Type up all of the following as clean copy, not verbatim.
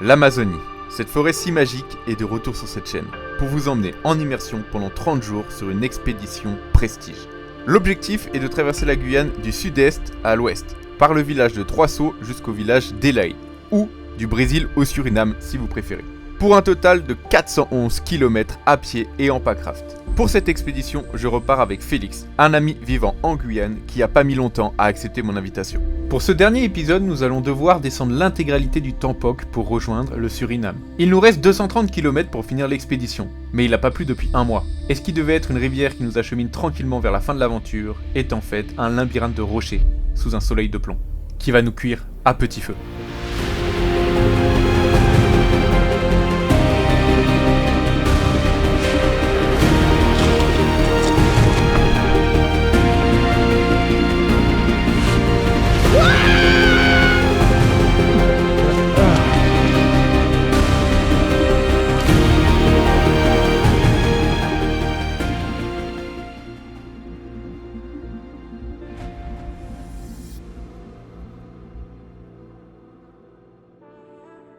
L'Amazonie, cette forêt si magique, est de retour sur cette chaîne, pour vous emmener en immersion pendant 30 jours sur une expédition prestige. L'objectif est de traverser la Guyane du sud-est à l'ouest, par le village de Trois Sceaux jusqu'au village d'Elaï, ou du Brésil au Suriname si vous préférez. Pour un total de 411 km à pied et en packraft. Pour cette expédition, je repars avec Félix, un ami vivant en Guyane qui a pas mis longtemps à accepter mon invitation. Pour ce dernier épisode, nous allons devoir descendre l'intégralité du Tampok pour rejoindre le Suriname. Il nous reste 230 km pour finir l'expédition, mais il n'a pas plu depuis un mois. Et ce qui devait être une rivière qui nous achemine tranquillement vers la fin de l'aventure est en fait un labyrinthe de rochers sous un soleil de plomb, qui va nous cuire à petit feu.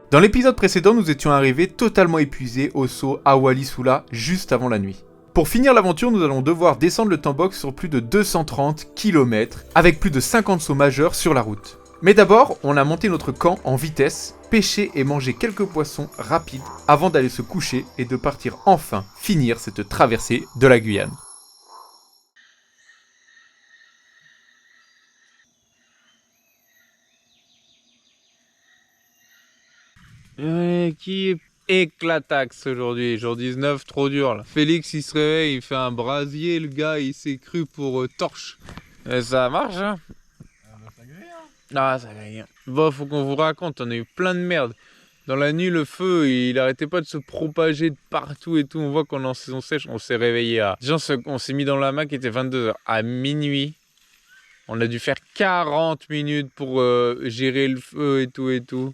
Dans l'épisode précédent, nous étions arrivés totalement épuisés au saut Awali Sula juste avant la nuit. Pour finir l'aventure, nous allons devoir descendre le Tambok sur plus de 230 km, avec plus de 50 sauts majeurs sur la route. Mais d'abord, on a monté notre camp en vitesse, pêché et mangé quelques poissons rapides, avant d'aller se coucher et de partir enfin finir cette traversée de la Guyane. Qui est éclataxe aujourd'hui, jour 19, trop dur là. Félix il se réveille, il fait un brasier, le gars il s'est cru pour torche. Et ça marche hein. Ça grille hein. Ah ça grille. Bon faut qu'on vous raconte, on a eu plein de merde. Dans la nuit le feu il arrêtait pas de se propager de partout et tout, on voit qu'on est en saison sèche, on s'est réveillé à... Déjà on s'est mis dans la main qui était 22h, à minuit. On a dû faire 40 minutes pour gérer le feu et tout et tout.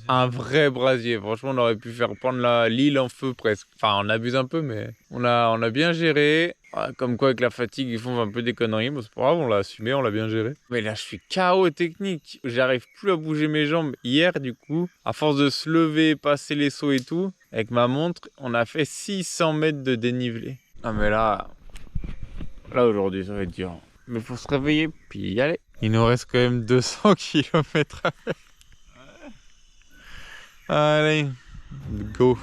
Un vrai brasier, franchement on aurait pu faire prendre l'île en feu presque. Enfin on abuse un peu mais on a bien géré. Comme quoi avec la fatigue ils font un peu des conneries, mais c'est pas grave, on l'a assumé, on l'a bien géré. Mais là je suis KO technique, j'arrive plus à bouger mes jambes. Hier du coup, à force de se lever, passer les sauts et tout, avec ma montre, on a fait 600 mètres de dénivelé. Ah mais là aujourd'hui ça va être dur. Mais faut se réveiller puis y aller. Il nous reste quand même 200 km à faire. Allez, go.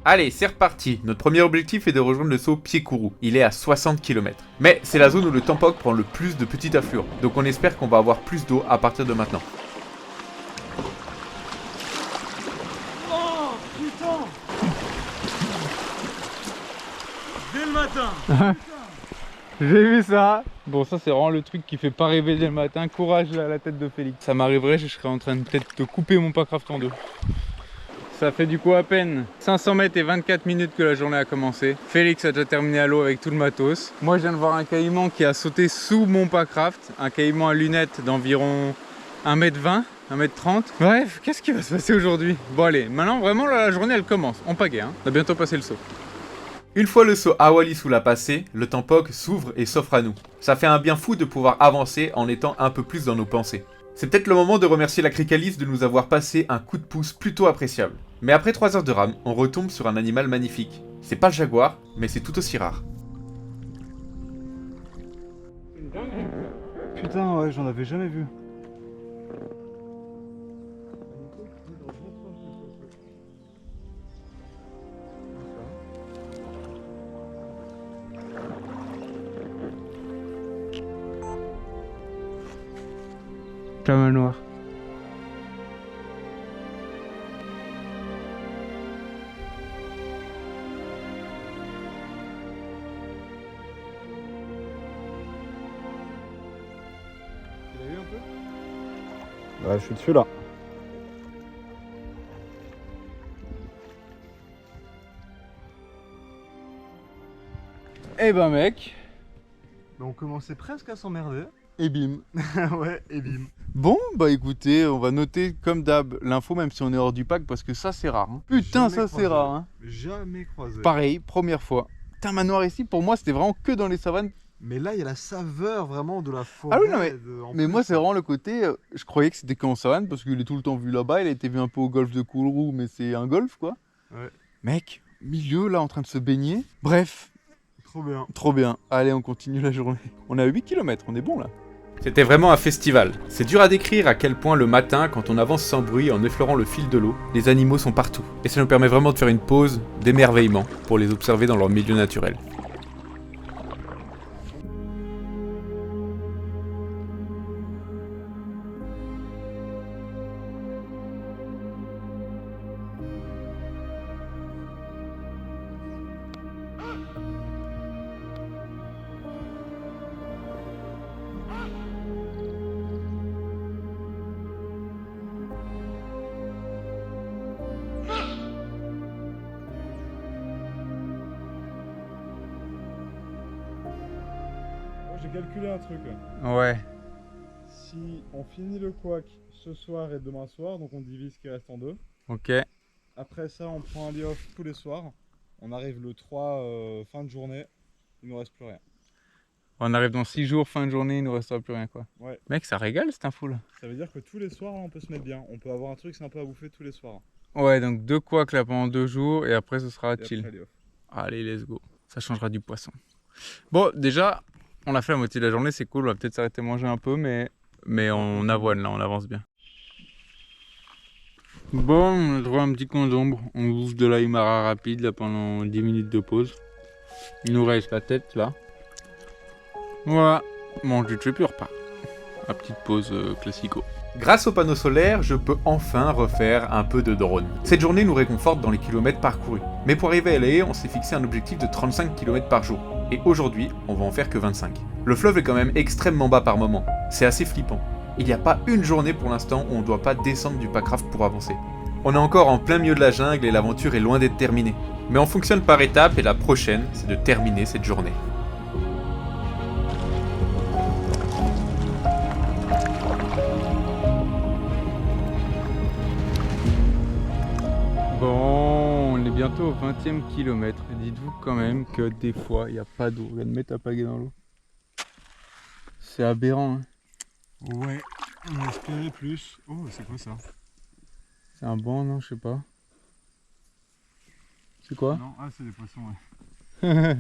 Allez, c'est reparti. Notre premier objectif est de rejoindre le saut Pied-Kourou. Il est à 60 km. Mais c'est la zone où le Tampok prend le plus de petits affluents. Donc on espère qu'on va avoir plus d'eau à partir de maintenant. Oh putain. Dès le matin. J'ai vu ça. Bon ça c'est vraiment le truc qui fait pas rêver dès le matin. Courage à la tête de Félix. Ça m'arriverait, je serais en train de peut-être de couper mon packraft en deux. Ça fait du coup à peine 500 mètres et 24 minutes que la journée a commencé. Félix a déjà terminé à l'eau avec tout le matos. Moi je viens de voir un caïman qui a sauté sous mon packraft. Un caïman à lunettes d'environ 1m20, 1m30. Bref, qu'est-ce qui va se passer aujourd'hui? Bon allez, maintenant vraiment la journée elle commence. On pagaie hein, on a bientôt passé le saut. Une fois le saut Awali Sula passé, le Tampok s'ouvre et s'offre à nous. Ça fait un bien fou de pouvoir avancer en étant un peu plus dans nos pensées. C'est peut-être le moment de remercier la Cricalis de nous avoir passé un coup de pouce plutôt appréciable. Mais après 3 heures de rame, on retombe sur un animal magnifique. C'est pas le jaguar, mais c'est tout aussi rare. Putain ouais, j'en avais jamais vu. Comme noir. Tu l'as vu un peu? Ouais, je suis dessus là. Eh ben mec. Mais on commençait presque à s'emmerder. Et bim. Ouais, et bim. Bon, bah écoutez, on va noter comme d'hab l'info même si on est hors du pack parce que ça c'est rare. Hein. Putain, Jamais ça c'est croisé. rare. Hein. Jamais croisé. Pareil, première fois. Putain, manoir ici, pour moi c'était vraiment que dans les savanes. Mais là, il y a la saveur vraiment de la forêt. Ah oui, non, mais- en Mais plus, moi, c'est vraiment le côté. Je croyais que c'était qu'en savane parce qu'il est tout le temps vu là-bas. Il a été vu un peu au golfe de Kourou, mais c'est un golfe quoi. Ouais. Mec, milieu là en train de se baigner. Bref, Trop bien. trop bien. Allez, on continue la journée. On est à 8 km, on est bon là. C'était vraiment un festival. C'est dur à décrire à quel point le matin, quand on avance sans bruit en effleurant le fil de l'eau, les animaux sont partout. Et ça nous permet vraiment de faire une pause d'émerveillement pour les observer dans leur milieu naturel. J'ai calculé un truc là. Ouais. Si on finit le couac ce soir et demain soir, donc on divise ce qui reste en deux. Ok. Après ça, on prend un lit off tous les soirs. On arrive le 3 fin de journée, il nous reste plus rien. On arrive dans 6 jours, fin de journée, il nous restera plus rien quoi. Ouais. Mec, ça régale cette info là. Ça veut dire que tous les soirs, là, on peut se mettre bien. On peut avoir un truc sympa à bouffer tous les soirs. Ouais, donc 2 couacs là pendant 2 jours et après ce sera Et chill. après, lit off. Allez, let's go. Ça changera du poisson. Bon, déjà, on a fait la moitié de la journée, c'est cool. On va peut-être s'arrêter manger un peu, mais on avoine là, on avance bien. Bon, on a trouvé un petit coin d'ombre. On bouffe de l'aïmara rapide là pendant 10 minutes de pause. Il nous reste la tête là. Voilà, manger de fait plus repas. La petite pause classico. Grâce au panneau solaire, je peux enfin refaire un peu de drone. Cette journée nous réconforte dans les kilomètres parcourus. Mais pour arriver à La Haye, on s'est fixé un objectif de 35 km par jour. Et aujourd'hui, on va en faire que 25. Le fleuve est quand même extrêmement bas par moment. C'est assez flippant. Il n'y a pas une journée pour l'instant où on ne doit pas descendre du Pacraft pour avancer. On est encore en plein milieu de la jungle et l'aventure est loin d'être terminée. Mais on fonctionne par étapes et la prochaine, c'est de terminer cette journée. Bon, on est bientôt au 20e kilomètre. Dites-vous quand même que des fois, il n'y a pas d'eau. Regarde, mets ta pagaie dans l'eau. C'est aberrant, hein. Ouais, on espérait plus. Oh, c'est quoi ça? C'est un banc, non? Je sais pas. C'est quoi? Non, ah, c'est des poissons, ouais.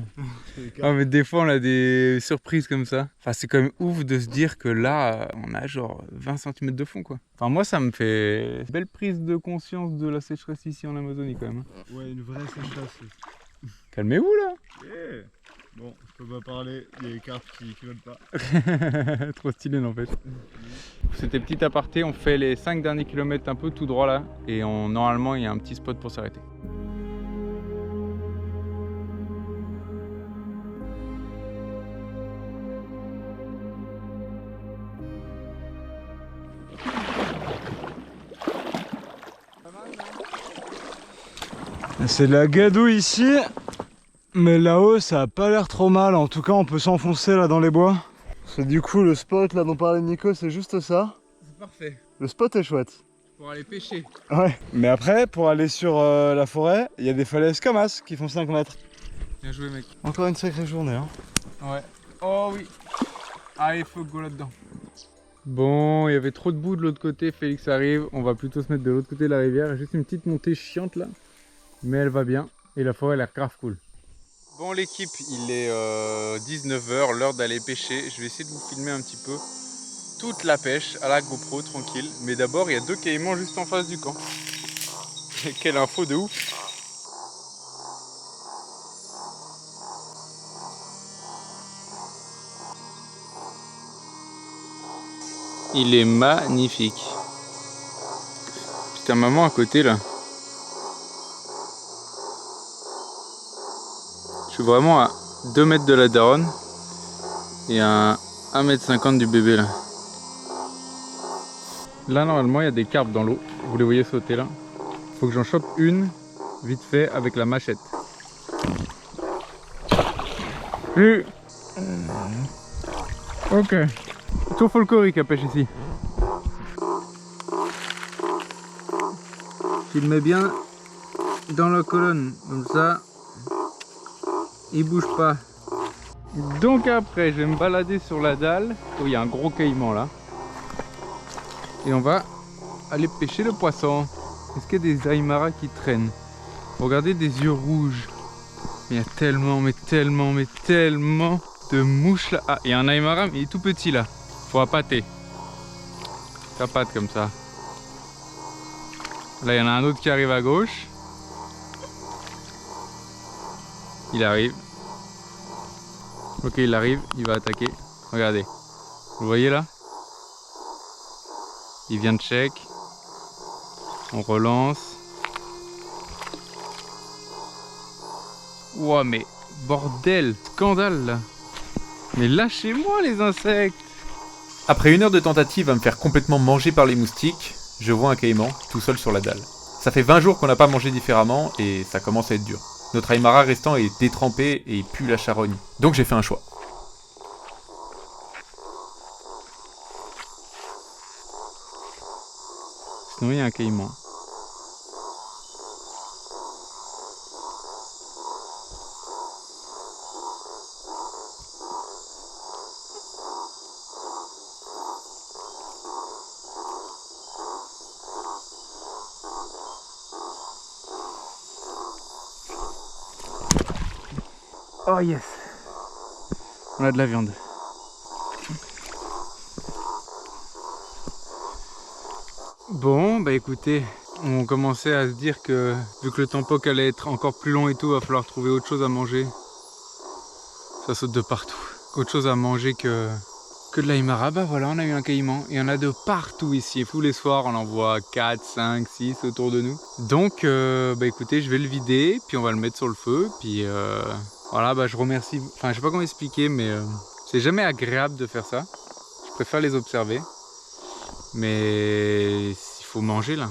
Ah, mais des fois, on a des surprises comme ça. Enfin, c'est quand même ouf de se dire que là, on a genre 20 cm de fond, quoi. Enfin, moi, ça me fait une belle prise de conscience de la sécheresse ici en Amazonie, quand même. Ouais, une vraie sécheresse. Calmez-vous, là. Yeah. Bon, je peux pas parler, il y a les cartes qui veulent pas. Trop stylé, n'empêche. C'était petit aparté, on fait les 5 derniers kilomètres un peu tout droit là. Et normalement, il y a un petit spot pour s'arrêter. C'est de la gadoue ici, mais là-haut ça a pas l'air trop mal. En tout cas, on peut s'enfoncer là dans les bois. Parce que du coup, le spot là dont parlait Nico, c'est juste ça. C'est parfait. Le spot est chouette. Pour aller pêcher. Ouais. Mais après, pour aller sur la forêt, il y a des falaises comme as qui font 5 mètres. Bien joué, mec. Encore une sacrée journée, hein. Ouais. Oh oui. Allez, faut go là-dedans. Bon, il y avait trop de boue de l'autre côté. Félix arrive. On va plutôt se mettre de l'autre côté de la rivière. Juste une petite montée chiante là. Mais elle va bien. Et la forêt a l'air grave cool. Bon, l'équipe, il est 19h, l'heure d'aller pêcher. Je vais essayer de vous filmer un petit peu toute la pêche à la GoPro, tranquille. Mais d'abord, il y a 2 caïmans juste en face du camp. Quelle info de ouf! Il est magnifique. Putain, maman à côté là. Je suis vraiment à 2 mètres de la daronne et à 1,50 m du bébé là. Là normalement il y a des carpes dans l'eau. Vous les voyez sauter là. Faut que j'en chope une vite fait avec la machette. Ok. Tout folklorique à pêche ici. Tu le mets bien dans la colonne, comme ça, il bouge pas. Donc après, je vais me balader sur la dalle. Oh, il y a un gros caïman là. Et on va aller pêcher le poisson. Est-ce qu'il y a des aimaras qui traînent? Regardez des yeux rouges. Il y a tellement, mais tellement, mais tellement de mouches là. Ah, il y a un aimara, mais il est tout petit là. Faut appâter. Ça pâte comme ça. Là, il y en a un autre qui arrive à gauche. Il arrive. Ok, il arrive, il va attaquer. Regardez. Vous voyez là? Il vient de check. On relance. Ouah, mais bordel, scandale là. Mais lâchez-moi les insectes. Après 1 heure de tentative à me faire complètement manger par les moustiques, je vois un caïman tout seul sur la dalle. Ça fait 20 jours qu'on n'a pas mangé différemment et ça commence à être dur. Notre aimara restant est détrempé et il pue la charogne. Donc j'ai fait un choix. Sinon il y a un caïman. Oh yes! On a de la viande. Bon, bah écoutez, on commençait à se dire que vu que le tempoc allait être encore plus long et tout, il va falloir trouver autre chose à manger. Ça saute de partout. Autre chose à manger que de l'aimara. Bah voilà, on a eu un caïman. Il y en a de partout ici. Tous les soirs, on en voit 4, 5, 6 autour de nous. Donc, bah écoutez, je vais le vider, puis on va le mettre sur le feu. Puis voilà, bah je remercie. Enfin, je sais pas comment expliquer, mais c'est jamais agréable de faire ça. Je préfère les observer. Mais il faut manger là.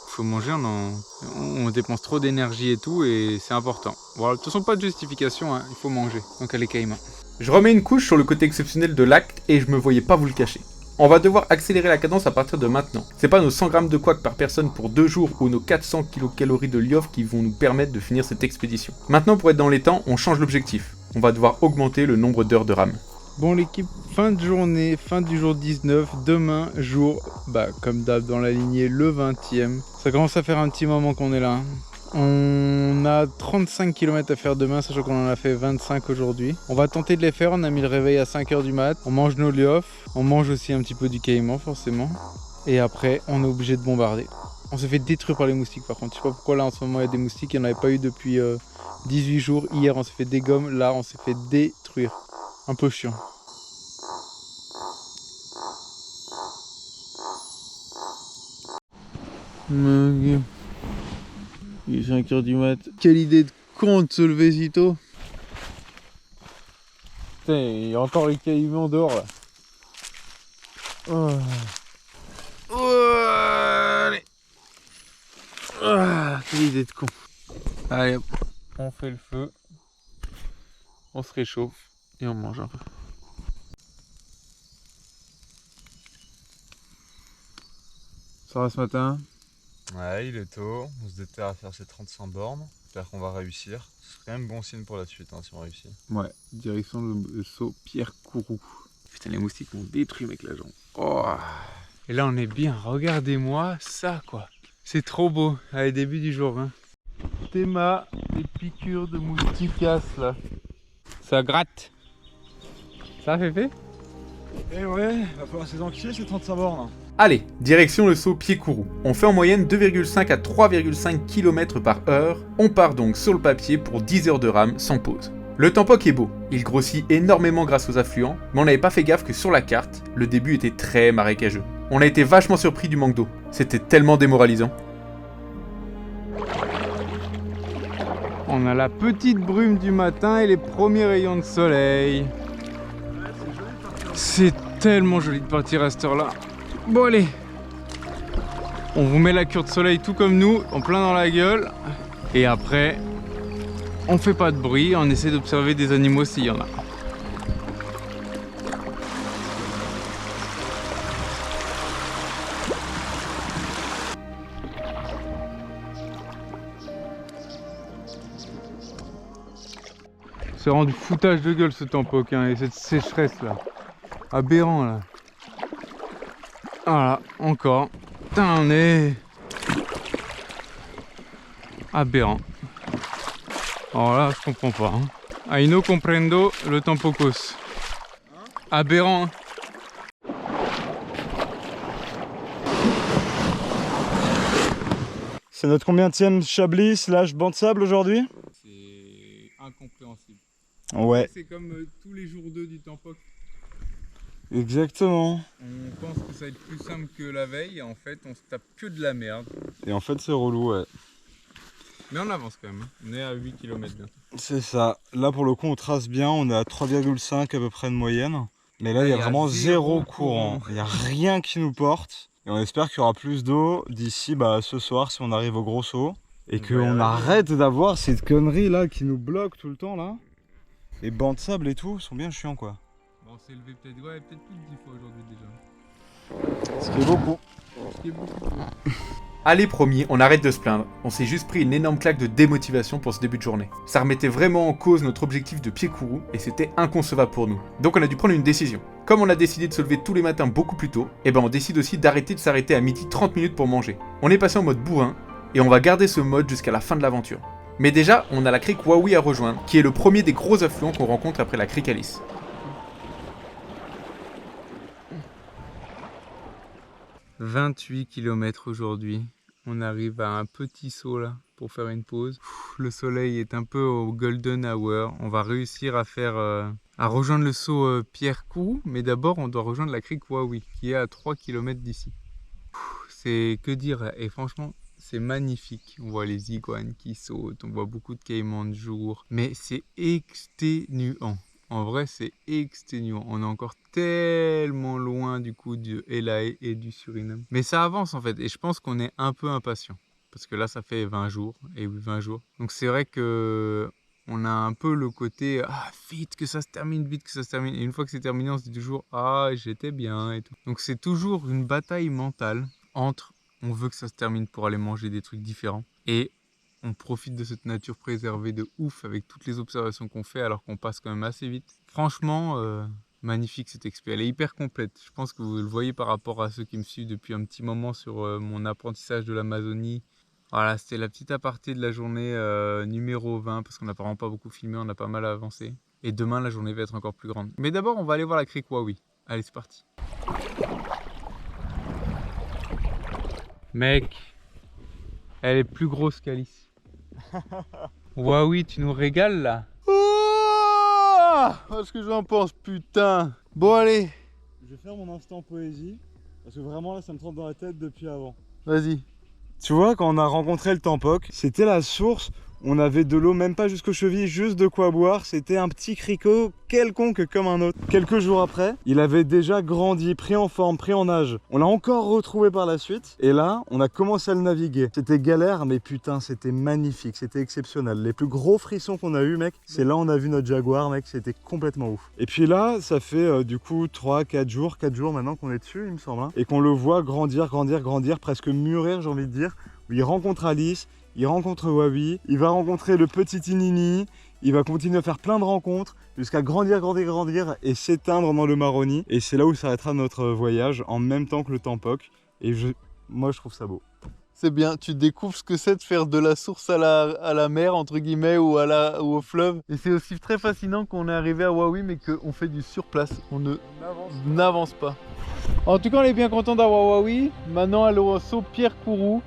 Il faut manger, on dépense trop d'énergie et tout, et c'est important. Voilà, de toute façon, pas de justification, hein, il faut manger. Donc allez, caïman. Je remets une couche sur le côté exceptionnel de l'acte et je me voyais pas vous le cacher. On va devoir accélérer la cadence à partir de maintenant. C'est pas nos 100 grammes de couac par personne pour 2 jours ou nos 400 kcal de liofre qui vont nous permettre de finir cette expédition. Maintenant, pour être dans les temps, on change l'objectif. On va devoir augmenter le nombre d'heures de rame. Bon l'équipe, fin de journée, fin du jour 19, demain jour, bah comme d'hab dans la lignée, le 20e. Ça commence à faire un petit moment qu'on est là. On a 35 km à faire demain, sachant qu'on en a fait 25 aujourd'hui. On va tenter de les faire, on a mis le réveil à 5 h du mat. On mange nos liofs, on mange aussi un petit peu du caïman forcément. Et après, on est obligé de bombarder. On s'est fait détruire par les moustiques par contre. Je sais pas pourquoi là en ce moment il y a des moustiques, il n'y en avait pas eu depuis 18 jours. Hier on s'est fait dégommer, là on s'est fait détruire. Un peu chiant. Il est 5 h du mat. Quelle idée de con de se lever si tôt. Putain, il y a encore les caïmans dehors là. Oh. Oh, allez. Ah, quelle idée de con. Allez hop, on fait le feu. On se réchauffe et on mange un peu. Ça va ce matin? Ouais, il est tôt, on se déterre à faire ces 35 bornes. J'espère qu'on va réussir. Ce serait quand même bon signe pour la suite hein, si on réussit. Ouais, direction le saut Pierre Kourou. Putain, les moustiques m'ont détruit mec la jambe. Oh. Et là on est bien, regardez-moi ça quoi. C'est trop beau. Allez, début du jour. Hein. Théma des piqûres de moustiquasse là. Ça gratte. Ça fait fait? Eh ouais, va falloir s'enquiller ces 35 bornes. Allez, direction le saut Pied-Kourou. On fait en moyenne 2,5 à 3,5 km par heure. On part donc sur le papier pour 10 heures de rame sans pause. Le tempoc est beau, il grossit énormément grâce aux affluents, mais on n'avait pas fait gaffe que sur la carte, le début était très marécageux. On a été vachement surpris du manque d'eau, c'était tellement démoralisant. On a la petite brume du matin et les premiers rayons de soleil. C'est tellement joli de partir à cette heure-là. Bon allez, on vous met la cure de soleil tout comme nous, en plein dans la gueule. Et après, on fait pas de bruit, on essaie d'observer des animaux s'il y en a. C'est rendu foutage de gueule ce Tampoc, hein, et cette sécheresse là. Aberrant là. Voilà, encore. Putain, on est aberrant. Alors là, je comprends pas. Hein. Ahí no comprendo le Tampocos. Aberrant. Hein. C'est notre combienième Chablis / banc de sable aujourd'hui? C'est incompréhensible. Ouais. C'est comme tous les jours 2 du Tampoc. Exactement. On pense que ça va être plus simple que la veille et en fait on se tape que de la merde. Et en fait c'est relou, ouais. Mais on avance quand même, on est à 8 km bientôt. C'est ça. Là pour le coup on trace bien, on est à 3,5 à peu près de moyenne. Mais là il y a vraiment zéro courant. Il n'y a rien qui nous porte. Et on espère qu'il y aura plus d'eau d'ici ce soir si on arrive au gros saut. Et qu'on arrête d'avoir cette connerie là qui nous bloque tout le temps là. Les bancs de sable et tout sont bien chiants quoi. Bon, on s'est levé peut-être plus de 10 fois aujourd'hui déjà. Ce qui est beaucoup. Ce qui est beaucoup. Allez promis, on arrête de se plaindre. On s'est juste pris une énorme claque de démotivation pour ce début de journée. Ça remettait vraiment en cause notre objectif de pied-courroux et c'était inconcevable pour nous. Donc on a dû prendre une décision. Comme on a décidé de se lever tous les matins beaucoup plus tôt, et on décide aussi d'arrêter de s'arrêter à midi 30 minutes pour manger. On est passé en mode bourrin et on va garder ce mode jusqu'à la fin de l'aventure. Mais déjà, on a la crique Wawi à rejoindre, qui est le premier des gros affluents qu'on rencontre après la crique Alice. « 28 km aujourd'hui. On arrive à un petit saut là pour faire une pause. Le soleil est un peu au golden hour. On va réussir à faire à rejoindre le saut Pierre Kourou, mais d'abord on doit rejoindre la crique Wawi qui est à 3 km d'ici. C'est que dire, et franchement c'est magnifique. On voit les iguanes qui sautent, on voit beaucoup de caïmans de jour, mais c'est exténuant. En vrai, c'est exténuant. On est encore tellement loin du coup du Elae et du Suriname. Mais ça avance en fait. Et je pense qu'on est un peu impatient. Parce que là, ça fait 20 jours. Et oui, 20 jours. Donc c'est vrai que on a un peu le côté vite que ça se termine, vite que ça se termine. Et une fois que c'est terminé, on se dit toujours j'étais bien et tout. Donc c'est toujours une bataille mentale entre on veut que ça se termine pour aller manger des trucs différents et on profite de cette nature préservée de ouf avec toutes les observations qu'on fait alors qu'on passe quand même assez vite. Franchement, magnifique cette expé. Elle est hyper complète. Je pense que vous le voyez par rapport à ceux qui me suivent depuis un petit moment sur mon apprentissage de l'Amazonie. Voilà, c'était la petite aparté de la journée numéro 20 parce qu'on n'a vraiment pas beaucoup filmé, on a pas mal avancé. Et demain, la journée va être encore plus grande. Mais d'abord, on va aller voir la crique Wawi. Allez, c'est parti. Mec, elle est plus grosse qu'Alice. Waouh, tu nous régales là. Qu'est-ce que j'en pense, putain. Bon, allez. Je vais faire mon instant poésie, parce que vraiment là ça me trempe dans la tête depuis avant. Vas-y. Tu vois, quand on a rencontré le Tampoc, c'était la source, on avait de l'eau même pas jusqu'aux chevilles, juste de quoi boire, c'était un petit cricot quelconque comme un autre. Quelques jours après, il avait déjà grandi, pris en forme, pris en âge. On l'a encore retrouvé par la suite, et là, on a commencé à le naviguer. C'était galère, mais putain, c'était magnifique, c'était exceptionnel. Les plus gros frissons qu'on a eu, mec, c'est là on a vu notre jaguar, mec, c'était complètement ouf. Et puis là, ça fait du coup 4 jours maintenant qu'on est dessus, il me semble, hein, et qu'on le voit grandir, presque mûrir, j'ai envie de dire. Il rencontre Alice, il rencontre Wawi, il va rencontrer le petit Tinini, il va continuer à faire plein de rencontres jusqu'à grandir et s'éteindre dans le Maroni. Et c'est là où s'arrêtera notre voyage en même temps que le Tampoc. Et moi je trouve ça beau. C'est bien, tu découvres ce que c'est de faire de la source à la mer, entre guillemets, ou au fleuve. Et c'est aussi très fascinant qu'on est arrivé à Wawi, mais qu'on fait du surplace. On n'avance pas. En tout cas, on est bien content d'avoir Wawi. Maintenant, aller au saut Pierre Kourou.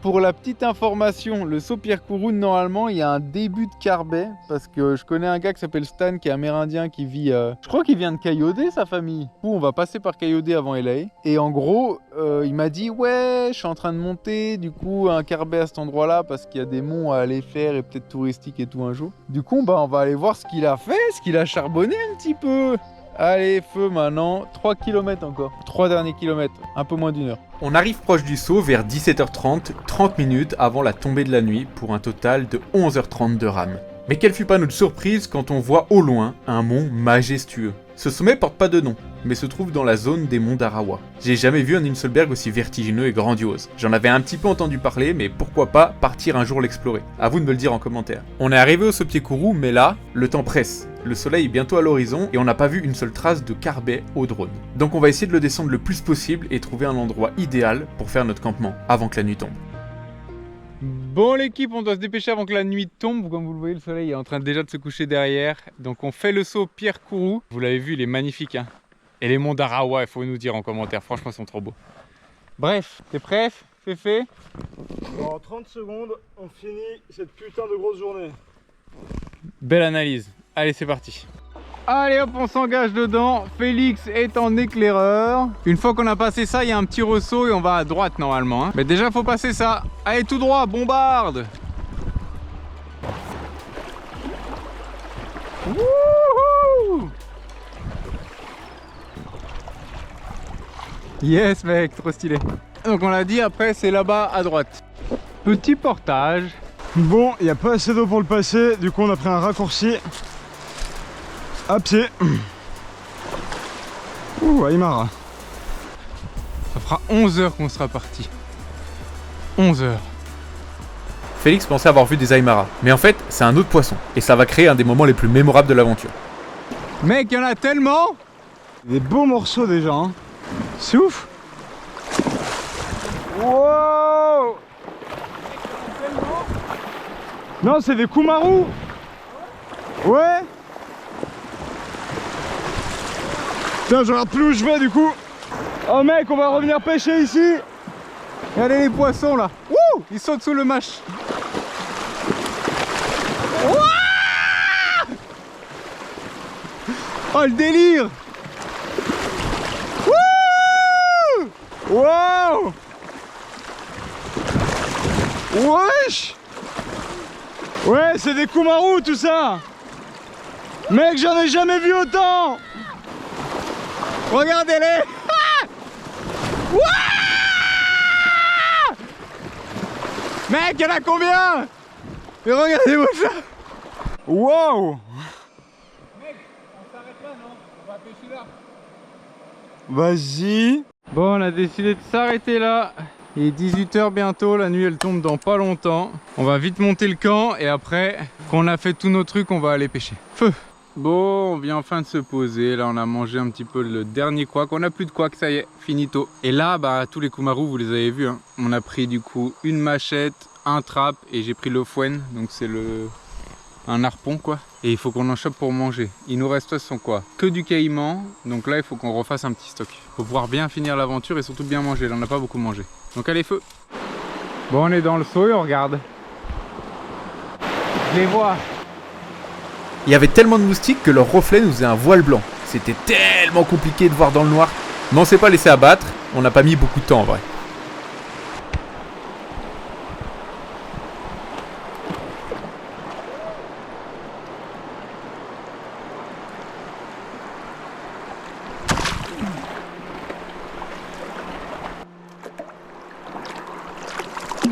Pour la petite information, le saut Pierre Kourou, normalement, il y a un début de carbet. Parce que je connais un gars qui s'appelle Stan, qui est amérindien, qui vit... je crois qu'il vient de Kayodé, sa famille. Du coup, on va passer par Kayodé avant Elae. Et en gros, il m'a dit, ouais, je suis en train de monter, du coup, un carbet à cet endroit-là, parce qu'il y a des monts à aller faire, et peut-être touristique et tout un jour. Du coup, on va aller voir ce qu'il a fait, ce qu'il a charbonné un petit peu. Allez, feu maintenant, 3 km encore. 3 derniers kilomètres, un peu moins d'1 heure. On arrive proche du saut vers 17h30, 30 minutes avant la tombée de la nuit, pour un total de 11h30 de rame. Mais quelle fut pas notre surprise quand on voit au loin un mont majestueux. Ce sommet porte pas de nom, mais se trouve dans la zone des monts d'Arawa. J'ai jamais vu un Inselberg aussi vertigineux et grandiose. J'en avais un petit peu entendu parler, mais pourquoi pas partir un jour l'explorer? À vous de me le dire en commentaire. On est arrivé au sommet Kourou, mais là, le temps presse. Le soleil est bientôt à l'horizon et on n'a pas vu une seule trace de carbet au drone. Donc on va essayer de le descendre le plus possible et trouver un endroit idéal pour faire notre campement avant que la nuit tombe. Bon l'équipe, on doit se dépêcher avant que la nuit tombe. Comme vous le voyez, le soleil est en train déjà de se coucher derrière. Donc on fait le saut Pierre Kourou. Vous l'avez vu, il est magnifique. Hein, et les monts d'Arawa, il faut nous dire en commentaire. Franchement, ils sont trop beaux. Bref, t'es prêt, Féfé? En 30 secondes, on finit cette putain de grosse journée. Belle analyse. Allez, c'est parti. Allez hop, on s'engage dedans. Félix est en éclaireur. Une fois qu'on a passé ça, il y a un petit ressaut et on va à droite normalement. Hein. Mais déjà, faut passer ça. Allez, tout droit, bombarde. Wouhou! Yes mec, trop stylé. Donc on l'a dit, après c'est là-bas à droite. Petit portage. Bon, il n'y a pas assez d'eau pour le passer, du coup on a pris un raccourci à pied. Ouh, Aymara. Ça fera 11 heures qu'on sera parti. 11 heures. Félix pensait avoir vu des Aymara, mais en fait, c'est un autre poisson, et ça va créer un des moments les plus mémorables de l'aventure. Mec, il y en a tellement! Des beaux morceaux déjà, hein. C'est ouf. Wow. Non, c'est des Kumaru. Ouais. Tiens, je regarde plus où je vais du coup. Oh mec, on va revenir pêcher ici. Regardez les poissons là. Wouh, ils sautent sous le mâche. Ouah, oh le délire. Wouh. Wow. Wesh. Ouais, c'est des Kumaru tout ça. Mec, j'en ai jamais vu autant. Regardez-les. Mec, il y en a combien? Mais regardez-moi ça. Wow. Mec, on s'arrête là, non? On va pêcher là. Vas-y. Bon, on a décidé de s'arrêter là. Il est 18 h bientôt, la nuit elle tombe dans pas longtemps. On va vite monter le camp et après qu'on a fait tous nos trucs, on va aller pêcher. Feu! Bon, on vient enfin de se poser. Là, on a mangé un petit peu le dernier couac. On a plus de couac, ça y est, finito. Et là, bah, tous les Kumaru, vous les avez vus. Hein. On a pris du coup une machette, un trap et j'ai pris le fouenne. Donc c'est un harpon quoi. Et il faut qu'on en chope pour manger. Il nous reste son quoi? Que du caïman. Donc là, il faut qu'on refasse un petit stock. Faut pouvoir bien finir l'aventure et surtout bien manger. Là, on n'a pas beaucoup mangé. Donc allez, feu! Bon, on est dans le seau et on regarde. Je les vois. Il y avait tellement de moustiques que leur reflet nous faisait un voile blanc. C'était tellement compliqué de voir dans le noir. Mais on s'est pas laissé abattre, on n'a pas mis beaucoup de temps en vrai.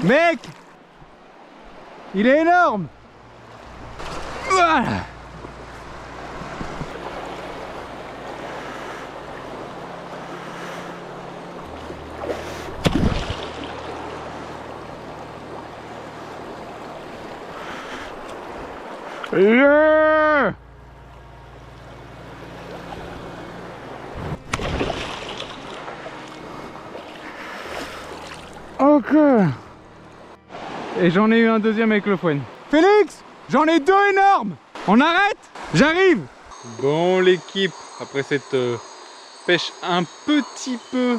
Mec! Il est énorme! Voilà. Yeah. Ok. Et j'en ai eu un deuxième avec le fouenne. Félix! J'en ai deux énormes! On arrête? J'arrive! Bon l'équipe, après cette pêche un petit peu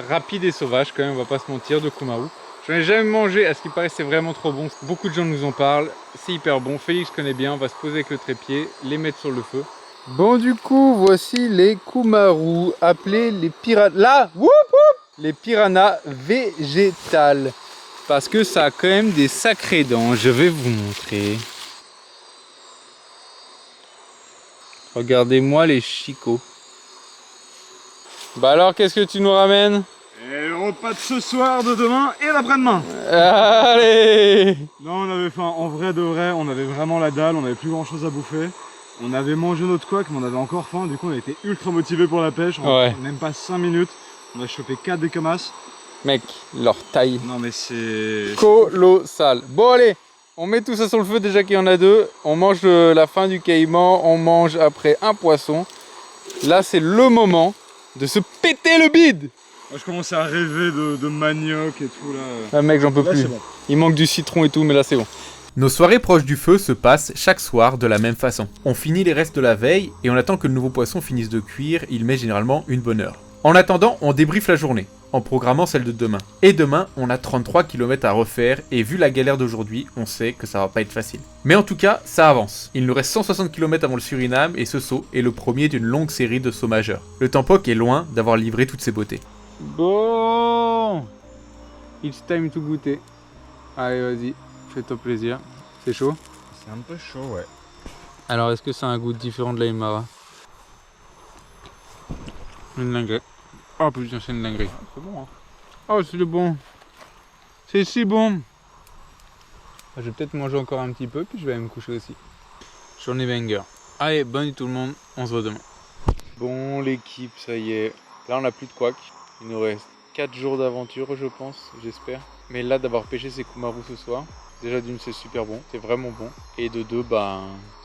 rapide et sauvage quand même, on va pas se mentir, de Kumaru. J'en ai jamais mangé, à ce qui paraît c'est vraiment trop bon. Beaucoup de gens nous en parlent, c'est hyper bon. Félix connaît bien, on va se poser avec le trépied, les mettre sur le feu. Bon du coup, voici les Kumaru, appelés les piranhas. Là, whoop, whoop, les piranhas végétales. Parce que ça a quand même des sacrées dents, je vais vous montrer. Regardez-moi les chicots. Bah alors, qu'est-ce que tu nous ramènes? Et le repas de ce soir, de demain et d'après-demain. Allez! Non, on avait faim. En vrai de vrai, on avait vraiment la dalle. On avait plus grand chose à bouffer. On avait mangé notre couac, mais on avait encore faim. Du coup, on était ultra motivés pour la pêche. Ouais. Même pas 5 minutes. On a chopé 4 décamasses. Mec, leur taille. Non, mais c'est. Colossal. Bon, allez, on met tout ça sur le feu déjà qu'il y en a deux. On mange la fin du caïman. On mange après un poisson. Là, c'est le moment de se péter le bide. Moi, je commençais à rêver de manioc et tout là. Ah, mec, j'en peux Là, plus. c'est bon. Il manque du citron et tout, mais là, c'est bon. Nos soirées proches du feu se passent chaque soir de la même façon. On finit les restes de la veille et on attend que le nouveau poisson finisse de cuire, il met généralement une bonne heure. En attendant, on débriefe la journée, en programmant celle de demain. Et demain, on a 33 km à refaire et vu la galère d'aujourd'hui, on sait que ça va pas être facile. Mais en tout cas, ça avance. Il nous reste 160 km avant le Suriname et ce saut est le premier d'une longue série de sauts majeurs. Le Tampoc est loin d'avoir livré toutes ses beautés. Bon, it's time to goûter. Allez, vas-y, fais-toi plaisir. C'est chaud? C'est un peu chaud, ouais. Alors, est-ce que ça a un goût différent de la Imara? Une dinguerie. Oh putain, c'est une dinguerie. C'est bon, hein. Oh, c'est bon. C'est si bon. Je vais peut-être manger encore un petit peu, puis je vais aller me coucher aussi. Journée banger. Allez, bonne nuit tout le monde, on se voit demain. Bon, l'équipe, ça y est. Là, on n'a plus de couac. Il nous reste 4 jours d'aventure, je pense, j'espère. Mais là, d'avoir pêché ces kumarous ce soir, déjà d'une, c'est super bon, c'est vraiment bon. Et de deux, bah,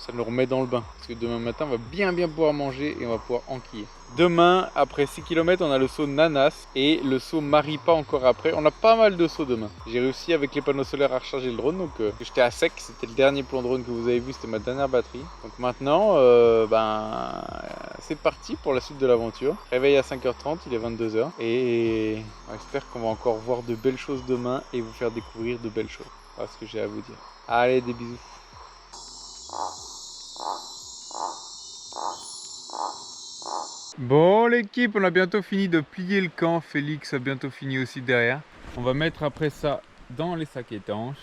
ça nous remet dans le bain. Parce que demain matin, on va bien pouvoir manger et on va pouvoir enquiller. Demain, après 6 km, on a le saut Nanas et le saut Maripa encore après. On a pas mal de sauts demain. J'ai réussi avec les panneaux solaires à recharger le drone, donc j'étais à sec. C'était le dernier plan drone que vous avez vu, c'était ma dernière batterie. Donc maintenant, c'est parti pour la suite de l'aventure. Réveil à 5h30, il est 22h. Et j'espère qu'on va encore voir de belles choses demain et vous faire découvrir de belles choses. Voilà ce que j'ai à vous dire. Allez, des bisous. Bon l'équipe, on a bientôt fini de plier le camp. Félix a bientôt fini aussi derrière. On va mettre après ça dans les sacs étanches.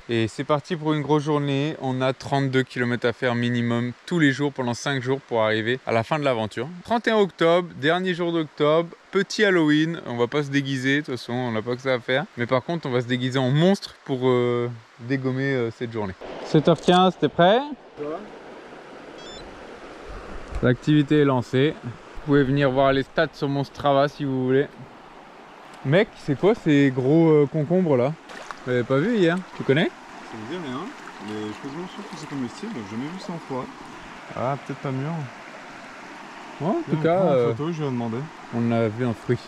Et c'est parti pour une grosse journée. On a 32 km à faire minimum tous les jours pendant 5 jours pour arriver à la fin de l'aventure. 31 octobre, dernier jour d'octobre, petit Halloween. On va pas se déguiser, de toute façon on n'a pas que ça à faire. Mais par contre on va se déguiser en monstre pour dégommer cette journée. 7h15, t'es prêt? L'activité est lancée. Vous pouvez venir voir les stats sur mon Strava si vous voulez. Mec, c'est quoi ces gros concombres là? Vous l'avez pas vu hier? Tu connais? Ça me dit rien, mais je suis quasiment sûr que c'est comestible. J'ai jamais vu ça en forêt. Ah, peut-être pas mûr. Ouais, en tout Viens, cas, prends une photo, je vais demander. on a vu un fruit.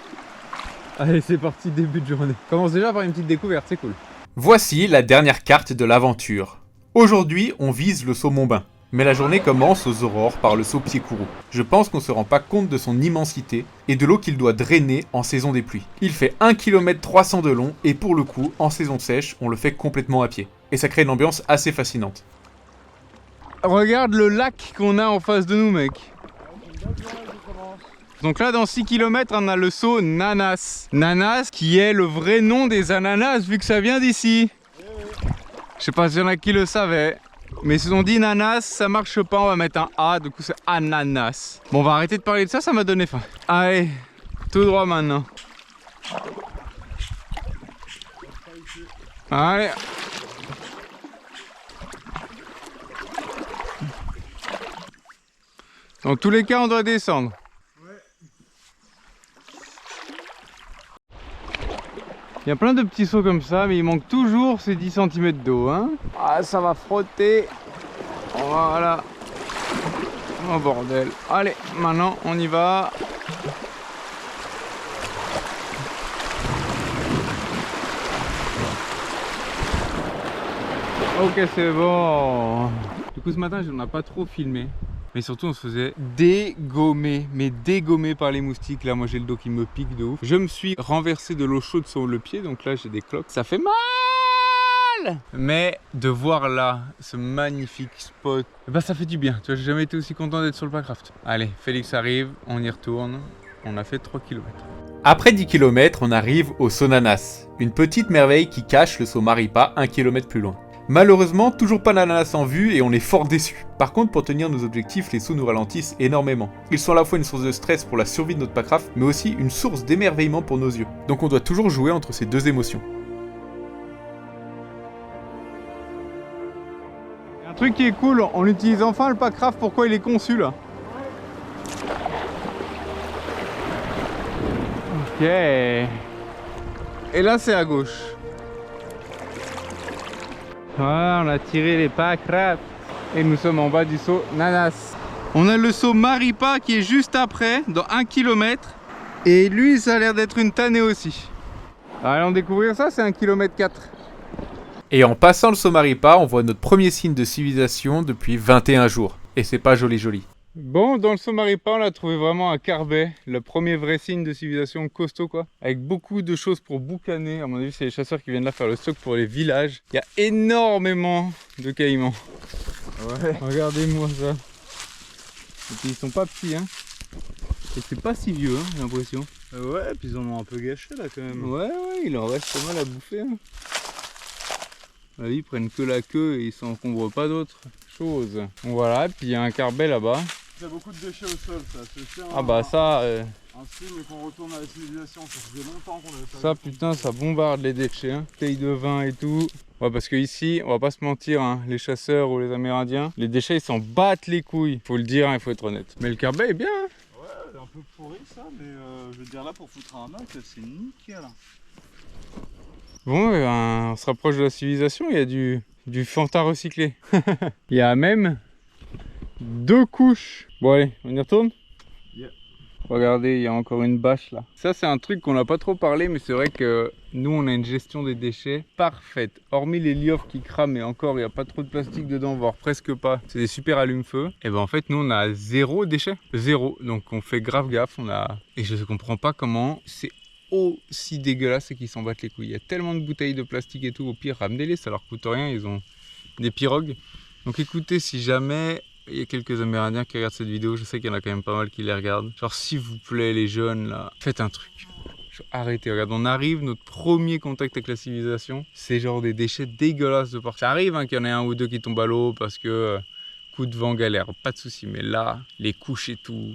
Allez, c'est parti, début de journée. Commence déjà par une petite découverte, c'est cool. Voici la dernière carte de l'aventure. Aujourd'hui, on vise le saut Montbain. Mais la journée commence aux aurores par le saut Pied-Kourou. Je pense qu'on se rend pas compte de son immensité et de l'eau qu'il doit drainer en saison des pluies. Il fait 1 km 300 de long et pour le coup, en saison sèche, on le fait complètement à pied. Et ça crée une ambiance assez fascinante. Regarde le lac qu'on a en face de nous, mec. Donc là, dans 6 km, on a le saut Nanas. Nanas qui est le vrai nom des ananas vu que ça vient d'ici. Je sais pas s'il y en a qui le savaient. Mais si on dit nanas, ça marche pas, on va mettre un A, du coup c'est ananas. Bon, on va arrêter de parler de ça, ça m'a donné faim. Allez, tout droit maintenant. Allez. Dans tous les cas, on doit descendre. Il y a plein de petits sauts comme ça, mais il manque toujours ces 10 cm d'eau. Hein. Ah, ça va frotter. Voilà. Oh bordel. Allez, maintenant on y va. Ok, c'est bon. Du coup, ce matin, on n'a pas trop filmé. Mais surtout on se faisait dégommer, mais dégommer par les moustiques. Là moi j'ai le dos qui me pique de ouf. Je me suis renversé de l'eau chaude sur le pied, donc là j'ai des cloques. Ça fait mal. Mais de voir là ce magnifique spot, bah ça fait du bien. Tu vois, j'ai jamais été aussi content d'être sur le Packraft. Allez, Félix arrive, on y retourne. On a fait 3 km. Après 10 km, on arrive au saut Nanas, une petite merveille qui cache le saut Maripa 1 km plus loin. Malheureusement, toujours pas d'ananas en vue et on est fort déçus. Par contre, pour tenir nos objectifs, les sauts nous ralentissent énormément. Ils sont à la fois une source de stress pour la survie de notre Packraft, mais aussi une source d'émerveillement pour nos yeux. Donc on doit toujours jouer entre ces deux émotions. Il y a truc qui est cool, on utilise enfin le pack craft, pourquoi il est conçu là. Ok. Et là c'est à gauche. Voilà, on a tiré les packs craft. Et nous sommes en bas du saut Nanas. On a le saut Maripa qui est juste après, dans 1 km. Et lui, ça a l'air d'être une tannée aussi. Allons découvrir ça, c'est 1 km 4. Et en passant le Somaripa, on voit notre premier signe de civilisation depuis 21 jours. Et c'est pas joli joli. Bon, dans le Somaripa, on a trouvé vraiment un carbet, le premier vrai signe de civilisation costaud quoi. Avec beaucoup de choses pour boucaner. À mon avis, c'est les chasseurs qui viennent là faire le stock pour les villages. Il y a énormément de caïmans. Ouais. Regardez-moi ça. Et puis ils sont pas petits hein. Et c'est pas si vieux hein, j'ai l'impression. Ouais, puis ils en ont un peu gâché là quand même. Ouais, il en reste pas mal à bouffer. Hein. Là, ils prennent que la queue et ils s'encombrent pas d'autres choses. Donc voilà, et puis il y a un carbet là-bas. Il y a beaucoup de déchets au sol, ça. C'est aussi Ah bah ça, un signe qu'on retourne à la civilisation. Ça faisait longtemps qu'on avait pas ça vu. putain, ça bombarde les déchets. Hein. Bouteilles de vin et tout. Ouais, parce que ici, on va pas se mentir, hein, les chasseurs ou les Amérindiens, les déchets ils s'en battent les couilles. Faut le dire, il faut être honnête. Mais le carbet est bien. Hein. Ouais, elle est un peu pourri ça, mais je veux dire là pour foutre un bac, c'est nickel. Bon, on se rapproche de la civilisation, il y a du Fanta recyclé. Il y a même 2 couches. Bon allez, on y retourne? Yeah. Regardez, il y a encore une bâche là. Ça c'est un truc qu'on n'a pas trop parlé, mais c'est vrai que nous on a une gestion des déchets parfaite. Hormis les liofs qui crament et encore il n'y a pas trop de plastique dedans, voire presque pas. C'est des super allume-feu. Et ben en fait nous on a 0 déchets. 0. Donc on fait grave gaffe. Et je ne comprends pas comment c'est aussi dégueulasse et qu'ils s'en battent les couilles. Il y a tellement de bouteilles de plastique et tout, au pire ramenez-les, ça leur coûte rien, ils ont des pirogues. Donc écoutez, si jamais il y a quelques Amérindiens qui regardent cette vidéo, je sais qu'il y en a quand même pas mal qui les regardent. Genre s'il vous plaît les jeunes là, faites un truc. Genre, arrêtez, regarde, on arrive, notre premier contact avec la civilisation, c'est genre des déchets dégueulasses de partout. Ça arrive hein, qu'il y en ait un ou deux qui tombent à l'eau parce que coup de vent galère, pas de souci, mais là, les couches et tout,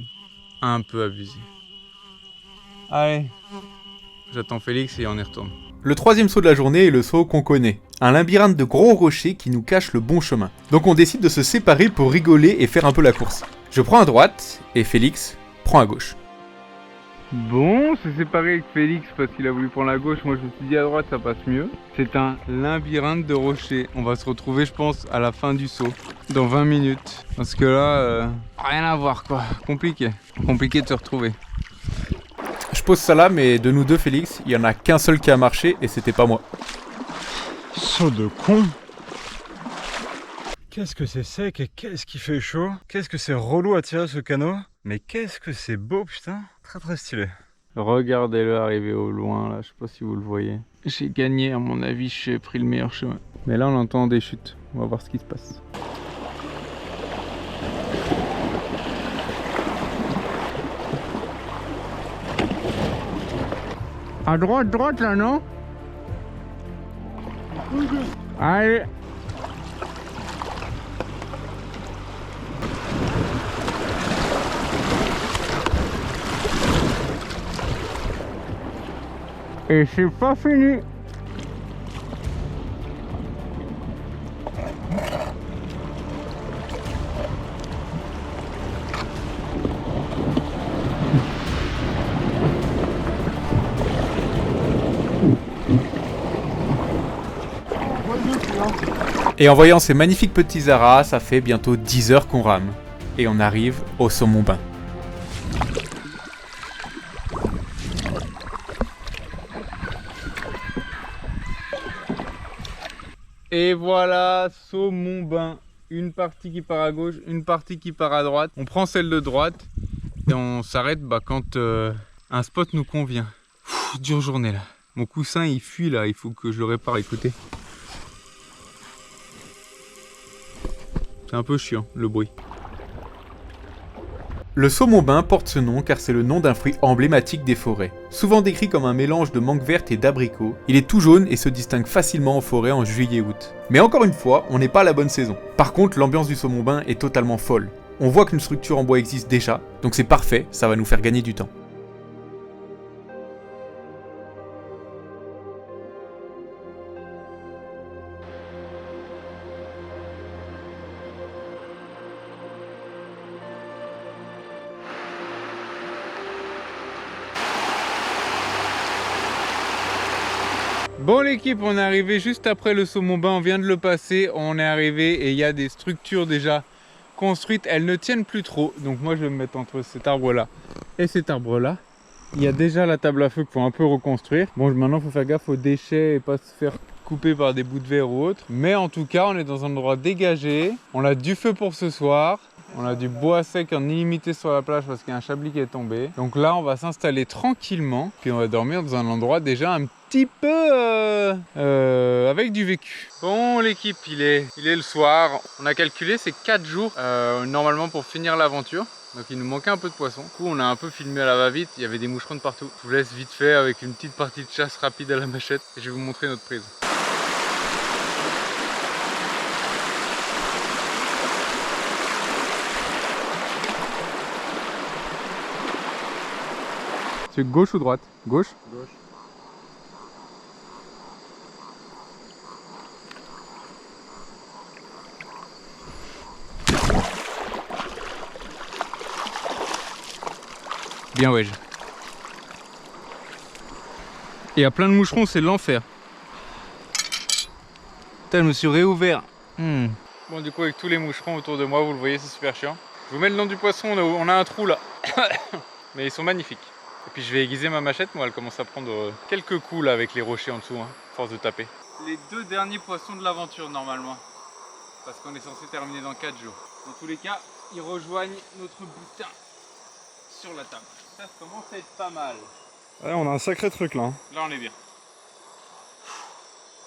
un peu abusé. Allez. J'attends Félix et on y retourne. Le troisième saut de la journée est le saut qu'on connaît. Un labyrinthe de gros rochers qui nous cache le bon chemin. Donc on décide de se séparer pour rigoler et faire un peu la course. Je prends à droite et Félix prend à gauche. Bon, c'est séparé avec Félix parce qu'il a voulu prendre la gauche. Moi je me suis dit à droite ça passe mieux. C'est un labyrinthe de rochers. On va se retrouver je pense à la fin du saut. Dans 20 minutes. Parce que là, rien à voir quoi. Compliqué. Compliqué de se retrouver. Je pose ça là, mais de nous deux, Félix, il y en a qu'un seul qui a marché et c'était pas moi. Saut de con. Qu'est-ce que c'est sec et qu'est-ce qui fait chaud. Qu'est-ce que c'est relou à tirer ce canot. Mais qu'est-ce que c'est beau putain. Très très stylé. Regardez-le arriver au loin là, je sais pas si vous le voyez. J'ai gagné à mon avis, j'ai pris le meilleur chemin. Mais là on entend des chutes, on va voir ce qui se passe. À droite là non? Allez. Et c'est pas fini. Et en voyant ces magnifiques petits haras, ça fait bientôt 10 heures qu'on rame. Et on arrive au saumon bain. Et voilà, saumon bain. Une partie qui part à gauche, une partie qui part à droite. On prend celle de droite et on s'arrête quand un spot nous convient. Dure journée là. Mon coussin il fuit là, il faut que je le répare, écoutez. C'est un peu chiant le bruit. Le saumon bain porte ce nom car c'est le nom d'un fruit emblématique des forêts. Souvent décrit comme un mélange de mangue verte et d'abricot, il est tout jaune et se distingue facilement en forêt en juillet-août. Mais encore une fois, on n'est pas à la bonne saison. Par contre, l'ambiance du saumon bain est totalement folle. On voit qu'une structure en bois existe déjà, donc c'est parfait, ça va nous faire gagner du temps. Bon l'équipe, on est arrivé juste après le saumon bain, on vient de le passer, on est arrivé et il y a des structures déjà construites, elles ne tiennent plus trop. Donc moi je vais me mettre entre cet arbre là et cet arbre là. Il y a déjà la table à feu qu'il faut un peu reconstruire. Bon maintenant il faut faire gaffe aux déchets et pas se faire couper par des bouts de verre ou autre. Mais en tout cas on est dans un endroit dégagé, on a du feu pour ce soir. On a du bois sec en illimité sur la plage parce qu'il y a un chablis qui est tombé. Donc là, on va s'installer tranquillement. Puis on va dormir dans un endroit déjà un petit peu avec du vécu. Bon l'équipe, il est le soir. On a calculé, c'est 4 jours normalement pour finir l'aventure. Donc il nous manquait un peu de poisson. Du coup, on a un peu filmé à la va-vite. Il y avait des moucherons de partout. Je vous laisse vite fait avec une petite partie de chasse rapide à la machette. Et je vais vous montrer notre prise. C'est gauche ou droite? Gauche? Gauche. Bien ouais. Il y a plein de moucherons, c'est l'enfer. Putain, je me suis réouvert. Bon du coup avec tous les moucherons autour de moi, vous le voyez, c'est super chiant. Je vous mets le nom du poisson, on a un trou là. Mais ils sont magnifiques. Et puis je vais aiguiser ma machette, moi elle commence à prendre quelques coups là avec les rochers en dessous, hein, force de taper. Les 2 derniers poissons de l'aventure normalement. Parce qu'on est censé terminer dans 4 jours. Dans tous les cas, ils rejoignent notre butin sur la table. Ça commence à être pas mal. Ouais, on a un sacré truc là. Là on est bien.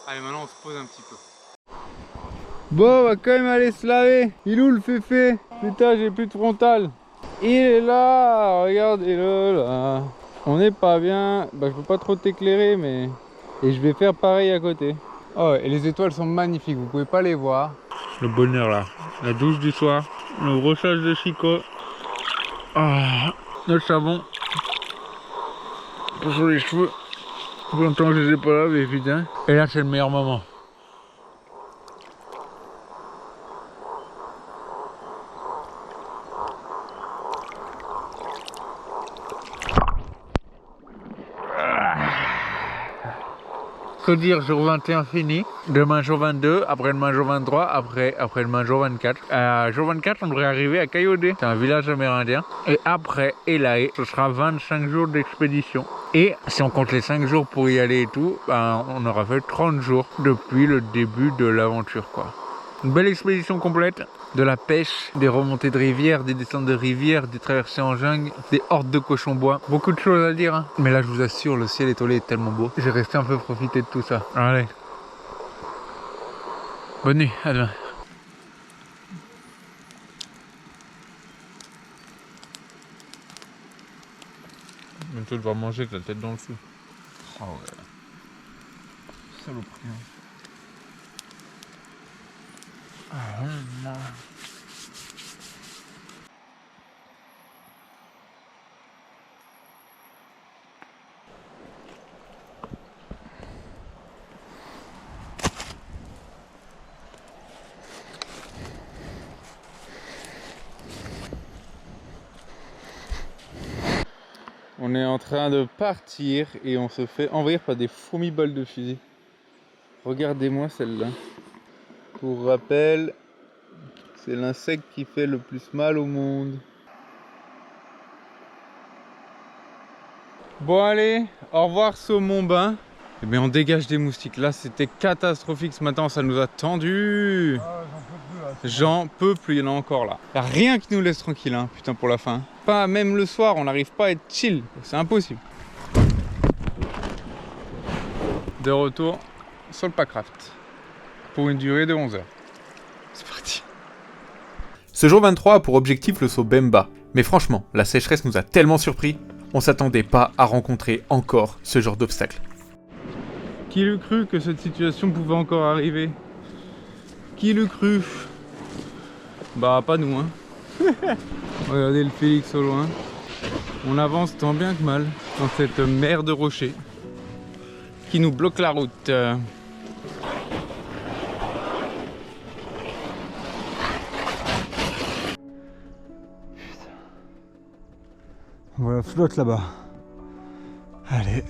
Allez maintenant on se pose un petit peu. Bon on va quand même aller se laver. Il est où le féfé? Putain j'ai plus de frontal. Il est là, regardez-le là. On n'est pas bien. Bah je peux pas trop t'éclairer mais... Et je vais faire pareil à côté. Oh et les étoiles sont magnifiques, vous pouvez pas les voir. Le bonheur là. La douche du soir. Le brossage de Chico. Ah, notre savon. Sur les cheveux. Pour longtemps que je les ai pas lavés putain. Et là c'est le meilleur moment. Faut dire jour 21 fini, demain jour 22, après-demain jour 23, après-demain jour 24. Jour 24 on devrait arriver à Kayodé, c'est un village amérindien. Et après Elae, ce sera 25 jours d'expédition. Et si on compte les 5 jours pour y aller et tout, ben, on aura fait 30 jours depuis le début de l'aventure quoi. Une belle expédition complète, de la pêche, des remontées de rivières, des descentes de rivières, des traversées en jungle, des hordes de cochons bois. Beaucoup de choses à dire, hein. Mais là je vous assure, le ciel étoilé est tellement beau. J'ai resté un peu profiter de tout ça. Allez. Bonne nuit, à demain. Bientôt devoir manger avec la tête dans le feu. Oh ouais. Saloperie. On est en train de partir et on se fait envahir par des fourmis balles de fusil. Regardez-moi celle-là. Pour rappel, c'est l'insecte qui fait le plus mal au monde. Bon allez, au revoir saumon bain. Eh bien on dégage des moustiques. Là c'était catastrophique ce matin, ça nous a tendu. Ah, J'en peux plus, il y en a encore là. Y a rien qui nous laisse tranquille, hein, putain pour la fin. Pas même le soir, on n'arrive pas à être chill, c'est impossible. De retour sur le Packraft pour une durée de 11 heures. C'est parti. Ce jour 23 a pour objectif le saut Bemba. Mais franchement, la sécheresse nous a tellement surpris, on s'attendait pas à rencontrer encore ce genre d'obstacle. Qui l'eût cru que cette situation pouvait encore arriver? Qui l'eût cru? Bah pas nous hein. Regardez le Félix au loin. On avance tant bien que mal dans cette mer de rochers qui nous bloque la route. On voit la flotte là-bas. Allez.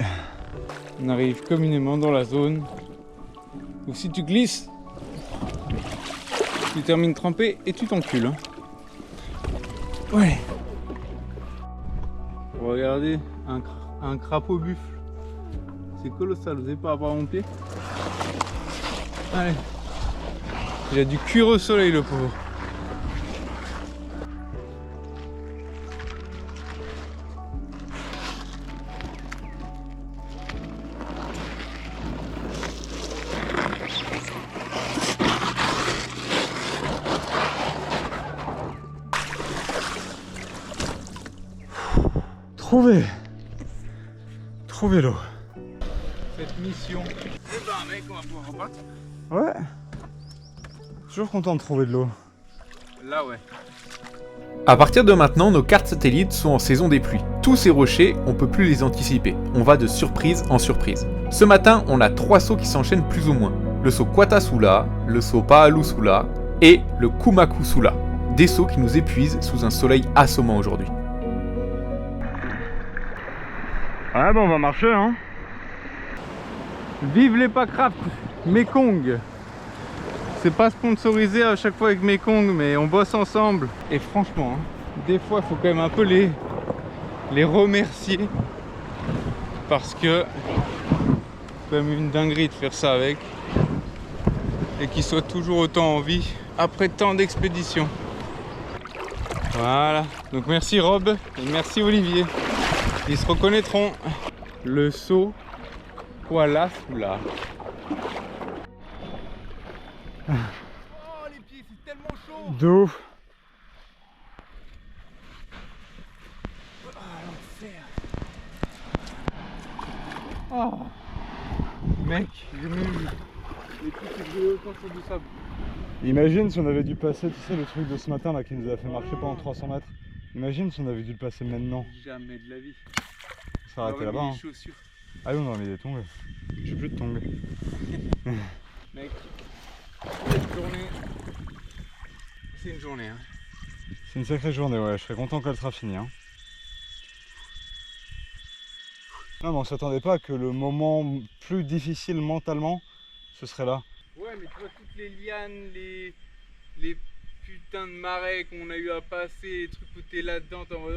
On arrive communément dans la zone où si tu glisses, tu termines trempé et tu t'encules. Hein. Ouais. Regardez, un crapaud buffle. C'est colossal, vous avez pas rapport à mon pied? Allez. Il a dû cuire au soleil le pauvre. Trouver l'eau. Cette mission. Eh ben mec, on va pouvoir repartir. Ouais. Toujours content de trouver de l'eau. Là ouais. À partir de maintenant, nos cartes satellites sont en saison des pluies. Tous ces rochers, on peut plus les anticiper. On va de surprise en surprise. Ce matin, on a 3 sauts qui s'enchaînent plus ou moins. Le saut Kwatasula, le saut Paalusula et le Kumakusula. Des sauts qui nous épuisent sous un soleil assommant aujourd'hui. Ouais, bon, on va marcher, hein. Vive les Packraft Mekong. C'est pas sponsorisé à chaque fois avec Mekong, mais on bosse ensemble. Et franchement, hein, des fois, il faut quand même un peu les remercier. Parce que c'est quand même une dinguerie de faire ça avec. Et qu'ils soient toujours autant en vie après tant d'expéditions. Voilà. Donc merci Rob et merci Olivier. Ils se reconnaîtront. Le saut Kwatasula. Oh les pieds, c'est tellement chaud. De ouf. Oh mec, j'ai même eu les pieds qui brûlaient autant sur du sable. Imagine si on avait dû passer, tu sais, le truc de ce matin là qui nous a fait marcher pendant 300 mètres. Imagine si on avait dû le passer maintenant. Jamais de la vie. Ça s'arrêtait J'aurais là-bas. mis Hein. les chaussures. Ah oui, on aurait mis des tongs. J'ai plus de tongs. Mec, cette journée, c'est une journée. Hein. C'est une sacrée journée, ouais. Je serais content qu'elle sera finie. Hein. Non, mais on s'attendait pas que le moment plus difficile mentalement, ce serait là. Ouais, mais tu vois toutes les lianes, les putains de marais qu'on a eu à passer, les trucs où t'es là-dedans, t'es en mode...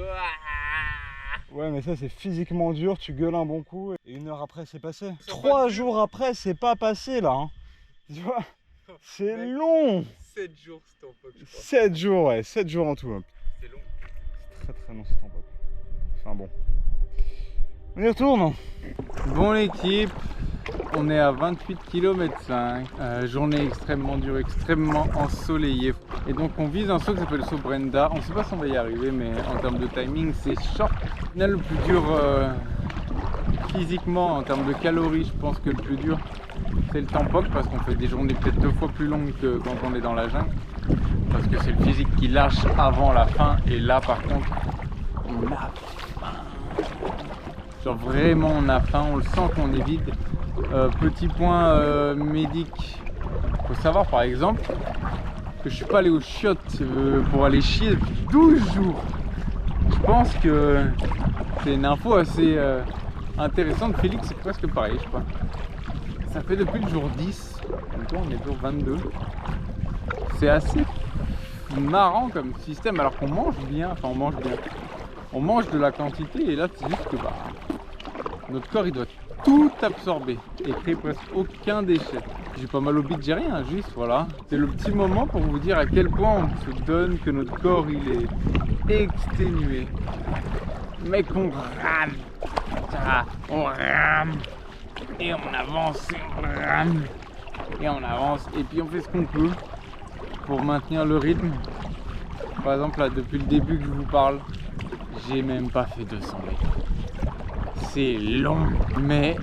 Ouais, mais ça c'est physiquement dur, tu gueules un bon coup et 1 heure après c'est passé. Ça 3 passe jours après c'est pas passé là. Hein. Tu vois, c'est Mec. long. 7 jours, c'était en poche, je crois. 7 jours, ouais, 7 jours en tout. Hein. C'est long. Très très long, c'est en poche. Enfin bon. On y retourne. Bon l'équipe, on est à 28 km 5, journée extrêmement dure, extrêmement ensoleillée. Et donc on vise un saut qui s'appelle le saut Brenda. On sait pas si on va y arriver, mais en termes de timing c'est short. Au final le plus dur physiquement, en termes de calories, je pense que le plus dur c'est le Tampok, parce qu'on fait des journées peut-être 2 fois plus longues que quand on est dans la jungle. Parce que c'est le physique qui lâche avant la fin, et là par contre on a genre vraiment on a faim, on le sent qu'on est vide. Petit point médic, faut savoir par exemple que je suis pas allé aux chiottes pour aller chier depuis 12 jours. Je pense que c'est une info assez intéressante. Félix c'est presque pareil je crois. Ça fait depuis le jour 10, donc on est le jour 22. C'est assez marrant comme système alors qu'on mange bien, enfin on mange bien. On mange de la quantité et là c'est juste que bah, notre corps il doit tout absorber et créer presque aucun déchet. J'ai pas mal au bide, j'ai rien, juste voilà. C'est le petit moment pour vous dire à quel point on se donne, que notre corps il est exténué. Mais qu'on rame, on rame et on avance et on rame et on avance et puis on fait ce qu'on peut pour maintenir le rythme. Par exemple là depuis le début que je vous parle, j'ai même pas fait 200 mètres. C'est long, mais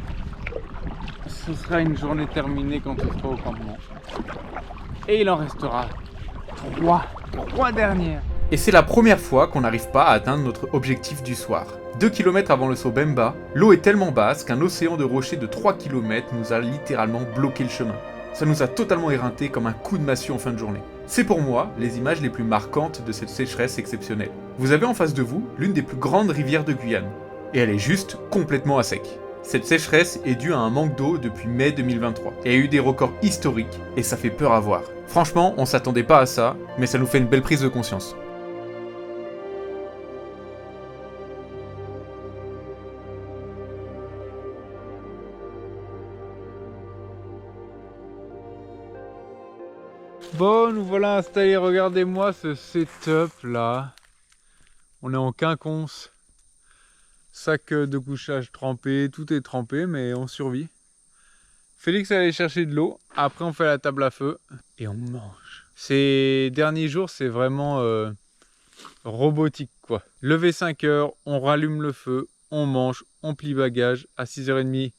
ce sera une journée terminée quand on sera au campement. Et il en restera 3 dernières. Et c'est la première fois qu'on n'arrive pas à atteindre notre objectif du soir. 2 km avant le saut Bemba, l'eau est tellement basse qu'un océan de rochers de 3 km nous a littéralement bloqué le chemin. Ça nous a totalement éreintés comme un coup de massue en fin de journée. C'est pour moi les images les plus marquantes de cette sécheresse exceptionnelle. Vous avez en face de vous l'une des plus grandes rivières de Guyane. Et elle est juste complètement à sec. Cette sécheresse est due à un manque d'eau depuis mai 2023 et a eu des records historiques et ça fait peur à voir. Franchement, on s'attendait pas à ça, mais ça nous fait une belle prise de conscience. Bon, nous voilà installés, regardez-moi ce setup là. On est en quinconce. Sac de couchage trempé, tout est trempé, mais on survit. Félix est allé chercher de l'eau, après on fait la table à feu et on mange. Ces derniers jours, c'est vraiment robotique quoi. Lever 5 heures, on rallume le feu, on mange, on plie bagage, à 6h30,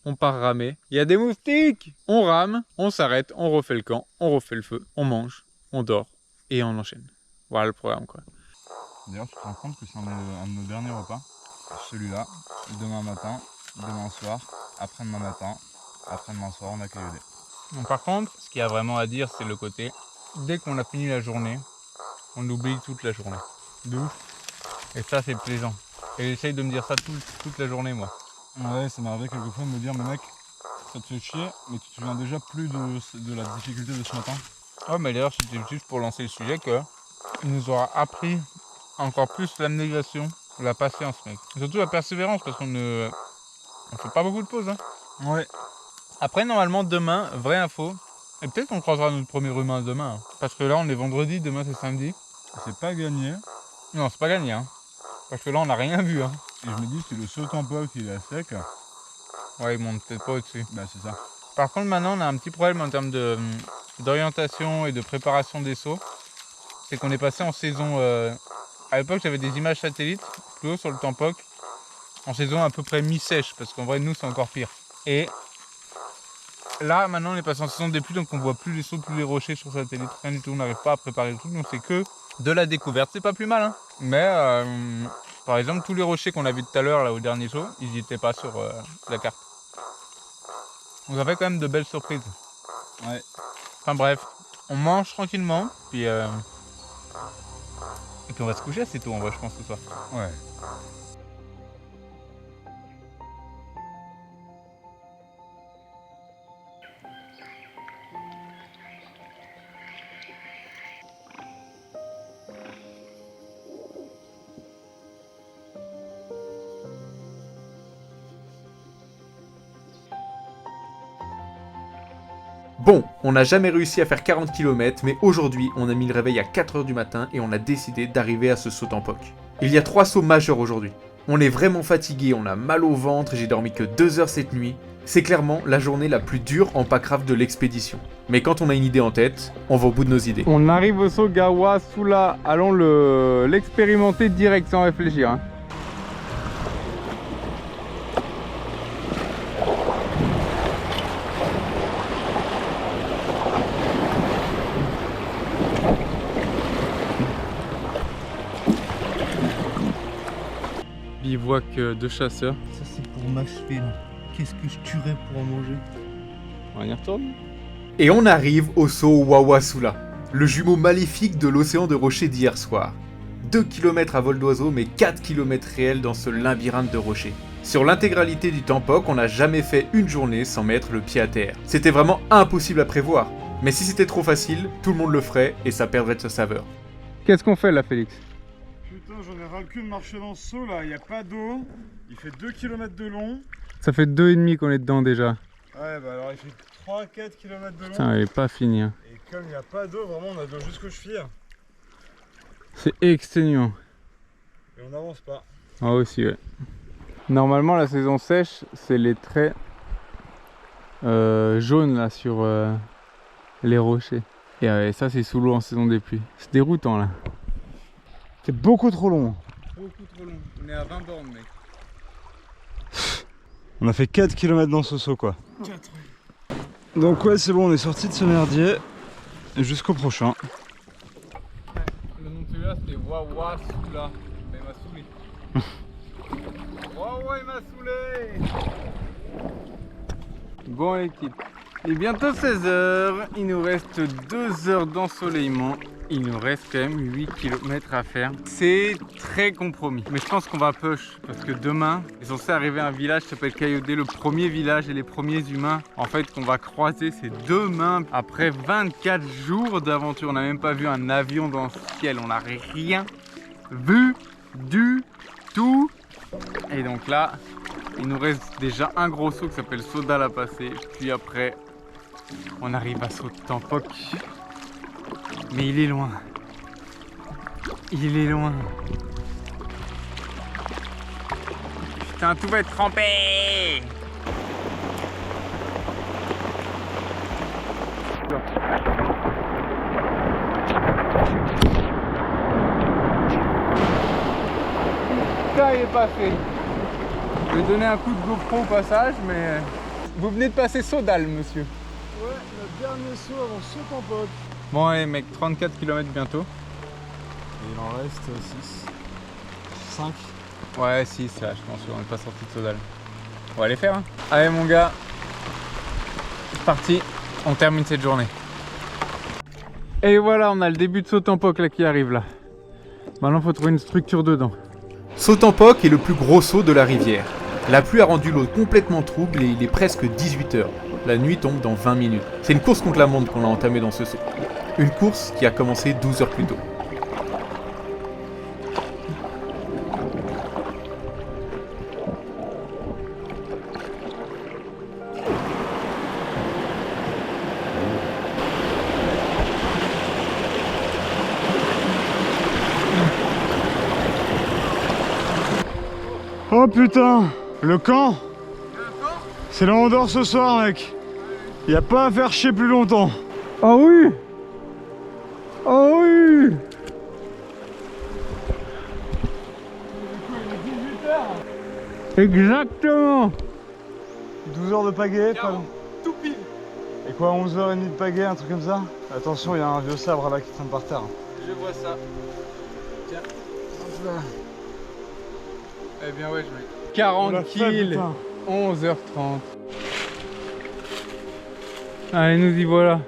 on part ramer. Il y a des moustiques! On rame, on s'arrête, on refait le camp, on refait le feu, on mange, on dort et on enchaîne. Voilà le programme quoi. D'ailleurs, tu te rends compte que c'est un de nos derniers repas. Celui-là, demain matin, demain soir, après-demain matin, après-demain soir, on a caillodé. Bon, par contre, ce qu'il y a vraiment à dire, c'est le côté, dès qu'on a fini la journée, on oublie toute la journée. De ouf. Et ça, c'est plaisant. Et j'essaye de me dire ça toute la journée, moi. Ouais, ça m'est arrivé quelquefois de me dire, mais mec, ça te fait chier, mais tu te souviens déjà plus de la difficulté de ce matin. Ouais, mais d'ailleurs, c'était juste pour lancer le sujet que il nous aura appris encore plus l'abnégation, la patience, mec. Et surtout la persévérance, parce qu'on ne fait pas beaucoup de pauses. Hein. Ouais. Après, normalement, demain, vraie info, et peut-être qu'on croisera notre premier humain demain. Hein. Parce que là, on est vendredi, demain, c'est samedi. C'est pas gagné. Non, c'est pas gagné. Hein. Parce que là, on n'a rien vu. Hein. Et je me dis, si le saut en poc il est à sec, Ouais, ils montent peut-être pas au-dessus. bah c'est ça. Par contre, maintenant, on a un petit problème en termes d'orientation et de préparation des sauts. C'est qu'on est passé en saison... À l'époque, j'avais des images satellites, plus haut sur le Tampoc, en saison à peu près mi-sèche, parce qu'en vrai, nous, c'est encore pire. Et là, maintenant, on est passé en saison des pluies, donc on voit plus les sauts, plus les rochers sur satellite, rien du tout. On n'arrive pas à préparer le truc, donc c'est que de la découverte. C'est pas plus mal, hein. Mais, par exemple, tous les rochers qu'on a vus tout à l'heure, là, au dernier saut, ils n'y étaient pas sur la carte. On avait quand même de belles surprises. Ouais. Enfin bref, on mange tranquillement, puis et puis on va se coucher assez tôt en vrai, je pense, ce soir. Ouais. Bon, on n'a jamais réussi à faire 40 km, mais aujourd'hui, on a mis le réveil à 4h du matin et on a décidé d'arriver à ce saut en poc. Il y a 3 sauts majeurs aujourd'hui. On est vraiment fatigué, on a mal au ventre, j'ai dormi que 2 heures cette nuit. C'est clairement la journée la plus dure en packraft de l'expédition. Mais quand on a une idée en tête, on va au bout de nos idées. On arrive au saut Gawa Sula, allons l'expérimenter direct sans réfléchir. Hein. Bivouac de chasseurs. Ça c'est pour m'achever là. Qu'est-ce que je tuerais pour en manger? On y retourne. Et on arrive au saut Wawasula, le jumeau maléfique de l'océan de rochers d'hier soir. 2 km à vol d'oiseau, mais 4 km réels dans ce labyrinthe de rochers. Sur l'intégralité du Tampoc, on n'a jamais fait une journée sans mettre le pied à terre. C'était vraiment impossible à prévoir. Mais si c'était trop facile, tout le monde le ferait et ça perdrait de sa saveur. Qu'est-ce qu'on fait là, Félix? Putain, j'en ai ras le cul de marcher dans ce saut là, il n'y a pas d'eau, il fait 2 km de long. Ça fait 2,5 qu'on est dedans déjà. Ouais, bah alors il fait 3-4 km de long. Putain, il est pas fini. Hein. Et comme il n'y a pas d'eau, vraiment on a de l'eau jusqu'aux chevilles. C'est exténuant. Et on n'avance pas. Ah aussi, ouais. Normalement, la saison sèche, c'est les traits jaunes là sur les rochers. Et ça, c'est sous l'eau en saison des pluies. C'est déroutant là. C'est beaucoup trop long. Beaucoup trop long. On est à 20 bornes, mec. On a fait 4 km dans ce saut quoi. 4. Donc ouais, c'est bon, on est sorti de ce merdier. Jusqu'au prochain. Le nom de celui-là, c'était Wawa Sula. Mais il m'a saoulé. Wawa, il m'a saoulé. Bon l'équipe, il est bientôt 16h. Il nous reste 2 heures d'ensoleillement. Il nous reste quand même 8 km à faire. C'est très compromis. Mais je pense qu'on va push parce que demain, ils sont censés arriver à un village qui s'appelle Kayodé, le premier village et les premiers humains en fait qu'on va croiser. C'est demain, après 24 jours d'aventure. On n'a même pas vu un avion dans le ciel. On n'a rien vu du tout. Et donc là, il nous reste déjà un gros saut qui s'appelle Sodal à passer. Puis après, on arrive à Saut de Tampok. Mais il est loin. Il est loin. Putain, tout va être trempé. Putain, il est pas fait. Je vais donner un coup de GoPro au passage, mais... Vous venez de passer Sodal, monsieur. Ouais, le dernier saut avant Saut en pote. Bon allez mec, 34 km bientôt. Et il en reste 6. 5. Ouais 6 là, je pense qu'on n'est pas sorti de Sodal. On va les faire hein. Allez mon gars, c'est parti, on termine cette journée. Et voilà, on a le début de Saut en Poc là qui arrive là. Maintenant faut trouver une structure dedans. Saut en Poc est le plus gros saut de la rivière. La pluie a rendu l'eau complètement trouble et il est presque 18h. La nuit tombe dans 20 minutes. C'est une course contre la montre qu'on a entamée dans ce saut. Une course qui a commencé 12 heures plus tôt. Oh putain, le camp. C'est là où on dort ce soir mec. Y a pas à faire chier plus longtemps. Oh oui. Oh oui. Exactement. 12 heures de pagaie, pas long. Tout pile. Et quoi, 11h30 de pagaie, un truc comme ça? Attention, il y a un vieux sabre là qui traîne par terre. Je vois ça. Tiens. Eh bien ouais, je mets 40 kills, 11h30. Allez, nous y voilà.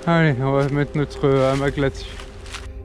Allez, on va mettre notre hamac là-dessus.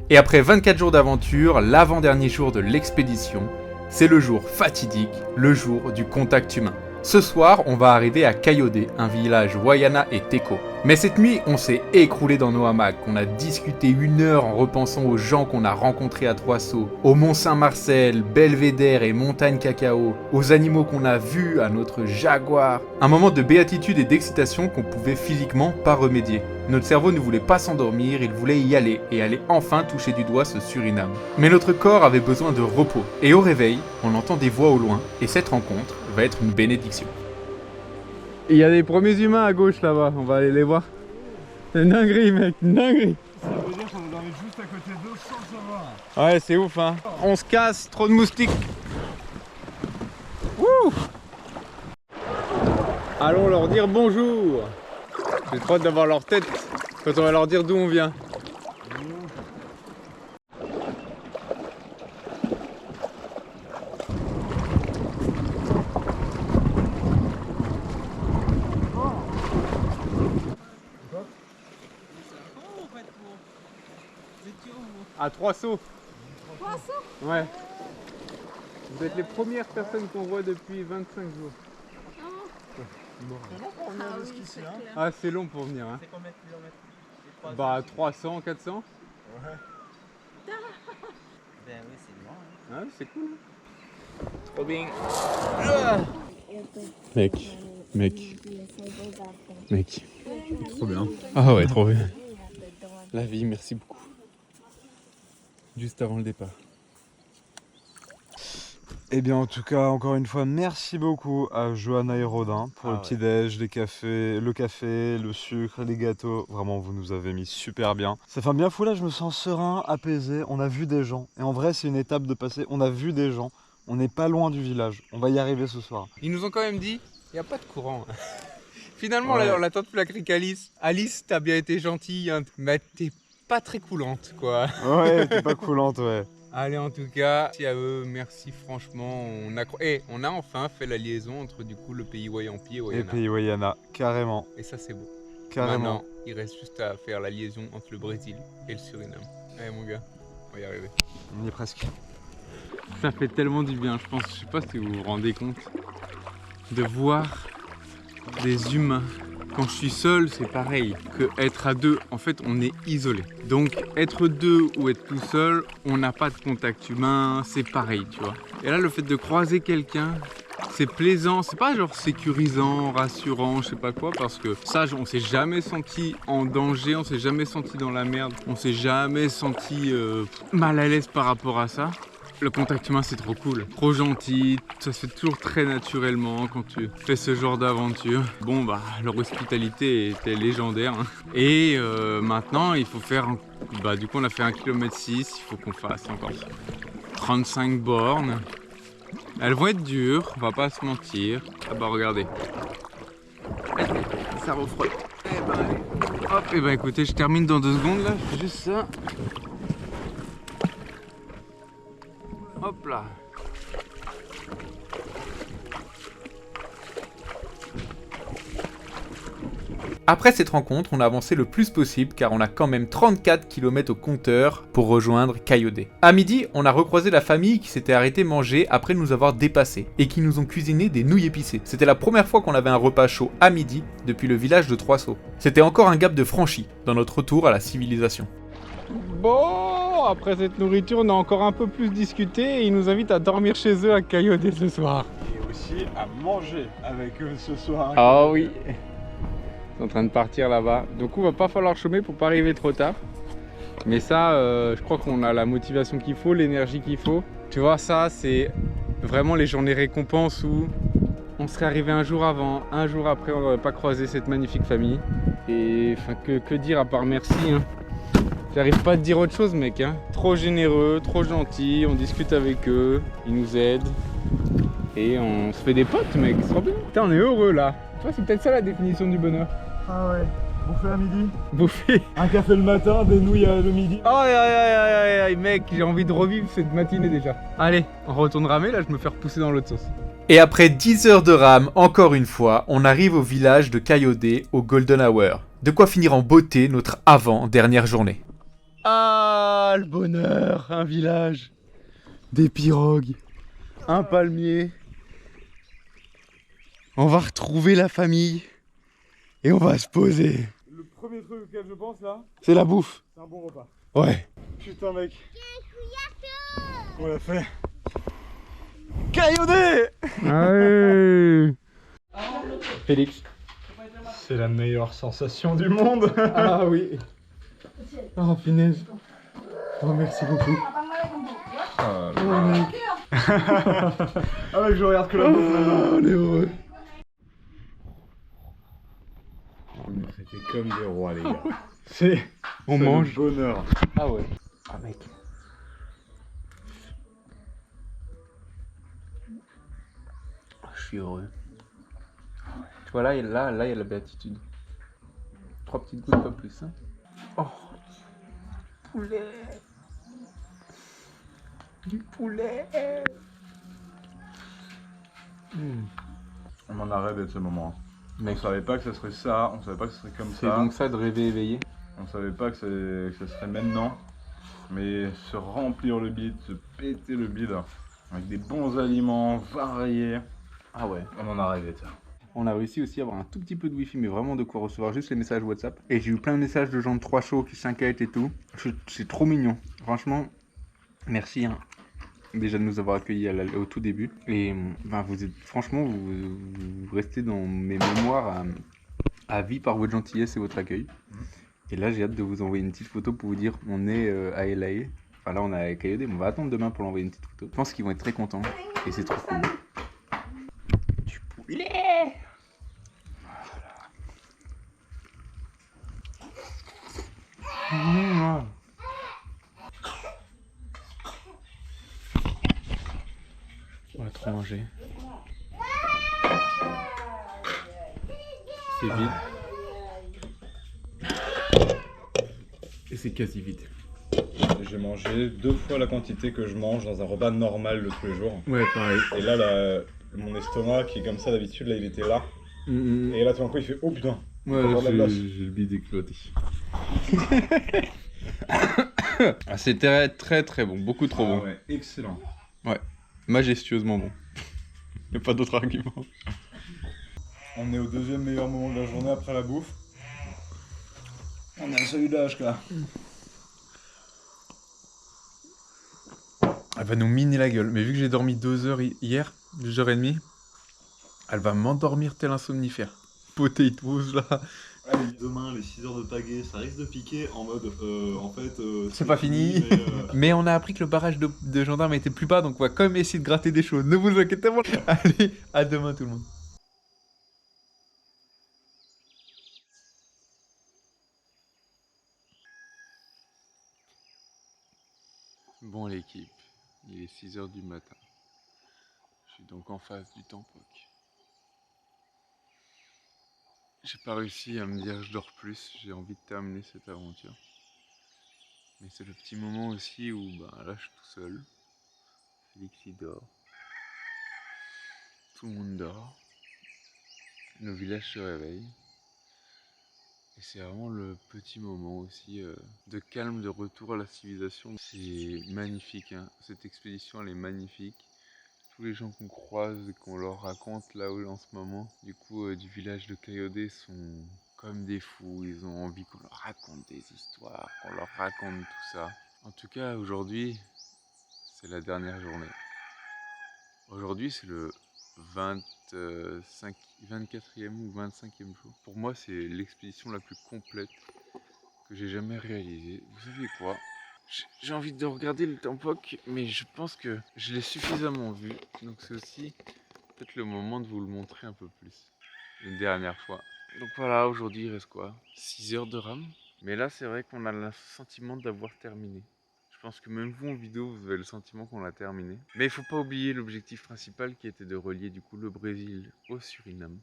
Et après 24 jours d'aventure, l'avant-dernier jour de l'expédition, c'est le jour fatidique, le jour du contact humain. Ce soir, on va arriver à Kayodé, un village Wayana et Teko. Mais cette nuit, on s'est écroulé dans nos hamacs, on a discuté 1 heure en repensant aux gens qu'on a rencontrés à Trois-Sauts, au Mont Saint-Marcel, Belvédère et Montagne Cacao, aux animaux qu'on a vus, à notre jaguar. Un moment de béatitude et d'excitation qu'on pouvait physiquement pas remédier. Notre cerveau ne voulait pas s'endormir, il voulait y aller et aller enfin toucher du doigt ce Suriname. Mais notre corps avait besoin de repos. Et au réveil, on entend des voix au loin, et cette rencontre va être une bénédiction. Il y a des premiers humains à gauche là-bas, on va aller les voir. C'est une dinguerie mec, une dinguerie. Ça veut dire qu'on a dormi juste à côté d'eux sans savoir. Ouais, c'est ouf hein. On se casse, trop de moustiques. Wouh. Allons leur dire bonjour. J'ai trop hâte d'avoir leur tête quand on va leur dire d'où on vient. À Trois-Sauts. Trois-Sauts? Ouais. Vous êtes les premières personnes qu'on voit depuis 25 jours. Ah, c'est long pour venir. Hein. C'est combien de kilomètres? Bah 300, 400. Ouais. Ben oui, c'est loin. Hein. Ah, c'est cool. Hein. Trop bien. Mec. Trop bien. Ah ouais, trop bien. La vie, merci beaucoup. Juste avant le départ. Eh bien en tout cas, encore une fois, merci beaucoup à Johanna et Rodin pour le petit-déj, le café, le sucre, les gâteaux. Vraiment, vous nous avez mis super bien. Ça fait un bien fou là, je me sens serein, apaisé. On a vu des gens. Et en vrai, c'est une étape de passer. On a vu des gens. On n'est pas loin du village. On va y arriver ce soir. Ils nous ont quand même dit, il n'y a pas de courant. Finalement, ouais. On attend plus la crique Alice. Alice, t'as bien été gentille, hein, mais t'es pas très coulante, quoi. Ouais, t'es pas coulante, ouais. Allez, en tout cas, merci à eux, merci franchement. On a enfin fait la liaison entre du coup le pays Wayampi et Wayana. Et le pays Wayana, carrément. Et ça, c'est beau. Carrément. Maintenant, il reste juste à faire la liaison entre le Brésil et le Suriname. Allez mon gars, on va y arriver. On y est presque. Ça fait tellement du bien, je pense, je sais pas si vous vous rendez compte, de voir des humains. Quand je suis seul, c'est pareil que être à deux. En fait, on est isolé. Donc, être deux ou être tout seul, on n'a pas de contact humain, c'est pareil, tu vois. Et là, le fait de croiser quelqu'un, c'est plaisant. C'est pas genre sécurisant, rassurant, je sais pas quoi, parce que ça, on s'est jamais senti en danger, on s'est jamais senti dans la merde, on s'est jamais senti mal à l'aise par rapport à ça. Le contact humain, c'est trop cool, trop gentil, ça se fait toujours très naturellement quand tu fais ce genre d'aventure. Bon bah, leur hospitalité était légendaire. Hein. Et maintenant, il faut faire, bah du coup on a fait 1,6 km, il faut qu'on fasse encore 35 bornes. Elles vont être dures, on va pas se mentir. Ah bah regardez, ça refroide. Et bah, hop, et bah écoutez, je termine dans 2 secondes là, je fais juste ça. Hop là. Après cette rencontre, on a avancé le plus possible car on a quand même 34 km au compteur pour rejoindre Kayode. À midi, on a recroisé la famille qui s'était arrêtée manger après nous avoir dépassés et qui nous ont cuisiné des nouilles épicées. C'était la première fois qu'on avait un repas chaud à midi depuis le village de Trois Sauts. C'était encore un gap de franchi dans notre retour à la civilisation. Bon, après cette nourriture, on a encore un peu plus discuté et ils nous invitent à dormir chez eux à Kayode ce soir. Et aussi à manger avec eux ce soir. Ah oui. Ils sont en train de partir là-bas. Donc il va pas falloir chômer pour pas arriver trop tard. Mais ça, je crois qu'on a la motivation qu'il faut, l'énergie qu'il faut. Tu vois, ça, c'est vraiment les journées récompenses où on serait arrivé un jour avant, un jour après, on n'aurait pas croisé cette magnifique famille. Et enfin, que dire à part merci, hein. J'arrive pas à te dire autre chose, mec, hein. Trop généreux, trop gentil, on discute avec eux, ils nous aident. Et on se fait des potes, mec, c'est trop bien. Putain, on est heureux là. Tu vois, c'est peut-être ça la définition du bonheur. Ah ouais, bouffer à midi. Bouffer. Un café le matin, des nouilles le midi. Aïe aïe aïe aïe aïe, mec, j'ai envie de revivre cette matinée déjà. Allez, on retourne ramer, là je me fais repousser dans l'autre sauce. Et après 10 heures de rame, encore une fois, on arrive au village de Kayode au Golden Hour. De quoi finir en beauté notre avant-dernière journée. Ah, le bonheur, un village, des pirogues, un palmier. On va retrouver la famille et on va se poser. Le premier truc auquel je pense là, C'est la bouffe. c'est un bon repas. Ouais. Putain mec. On l'a fait. Kayode. Allez. Félix. C'est la meilleure sensation du monde. Ah oui. Oh punaise. Oh merci beaucoup. Ah mec, je regarde que la bouffe maintenant. On est heureux. C'était comme des rois les gars. C'est On le mange. bonheur. Ah ouais. Ah mec. Je suis heureux. Tu vois là, il y a la béatitude. 3 petites gouttes, pas plus. Hein. Oh. Poulet. Du poulet. On en a rêvé de ce moment. Mec, On savait pas que ce serait ça, on savait pas que ce serait comme c'est ça. donc ça de rêver éveillé. On savait pas que ce serait maintenant. Mais se remplir le bide, se péter le bide, avec des bons aliments variés. Ah ouais. On en a rêvé de ça. On a réussi aussi à avoir un tout petit peu de wifi, mais vraiment de quoi recevoir juste les messages WhatsApp. Et j'ai eu plein de messages de gens de Trois Chauds qui s'inquiètent et tout. C'est trop mignon. Franchement, merci hein, déjà de nous avoir accueillis au tout début. Et ben, vous êtes, franchement, vous restez dans mes mémoires à vie par votre gentillesse et votre accueil. Et là, j'ai hâte de vous envoyer une petite photo pour vous dire on est à LA. Enfin là, on est à Kayode, mais on va attendre demain pour l'envoyer une petite photo. Je pense qu'ils vont être très contents et c'est trop cool. Du poulet. On va trop manger. C'est vide. Et c'est quasi vide. J'ai mangé 2 fois la quantité que je mange dans un repas normal de tous les jours. Ouais, pareil. Et là, mon estomac qui est comme ça d'habitude, là il était là. Et là tout d'un coup il fait oh putain. Ouais, Encore de la place. j'ai le bide éclaté. Ah, c'était très très bon, beaucoup trop bon. Ouais, excellent. Majestueusement bon. Il n'y a pas d'autre argument. On est au deuxième meilleur moment de la journée après la bouffe. On a un salut d'âge là. Elle va nous miner la gueule. Mais vu que j'ai dormi 2 heures hier, 2h30, elle va m'endormir tel un somnifère. Potatoes là. Allez, demain les 6 heures de pagaie, ça risque de piquer en mode en fait. C'est pas fini. Mais on a appris que le barrage de gendarmes était plus bas, donc on va quand même essayer de gratter des choses. Ne vous inquiétez pas. Allez, à demain tout le monde. Bon l'équipe, il est 6 h du matin. Je suis donc en face du Tampoc. J'ai pas réussi à me dire je dors plus, j'ai envie de terminer cette aventure. Mais c'est le petit moment aussi où là je suis tout seul. Félix il dort. Tout le monde dort. Nos villages se réveillent. Et c'est vraiment le petit moment aussi de calme, de retour à la civilisation. C'est magnifique, hein. Cette expédition elle est magnifique. Tous les gens qu'on croise et qu'on leur raconte là en ce moment, du coup du village de Kayodé sont comme des fous. Ils ont envie qu'on leur raconte des histoires, qu'on leur raconte tout ça. En tout cas aujourd'hui, c'est la dernière journée. Aujourd'hui c'est le 24e ou 25e jour. Pour moi, c'est l'expédition la plus complète que j'ai jamais réalisée. Vous savez quoi? J'ai envie de regarder le Tampoc, mais je pense que je l'ai suffisamment vu. Donc c'est aussi peut-être le moment de vous le montrer un peu plus. Une dernière fois. Donc voilà, aujourd'hui il reste quoi? 6 heures de rame. Mais là, c'est vrai qu'on a le sentiment d'avoir terminé. Je pense que même vous en vidéo, vous avez le sentiment qu'on l'a terminé. Mais il faut pas oublier l'objectif principal qui était de relier du coup le Brésil au Suriname.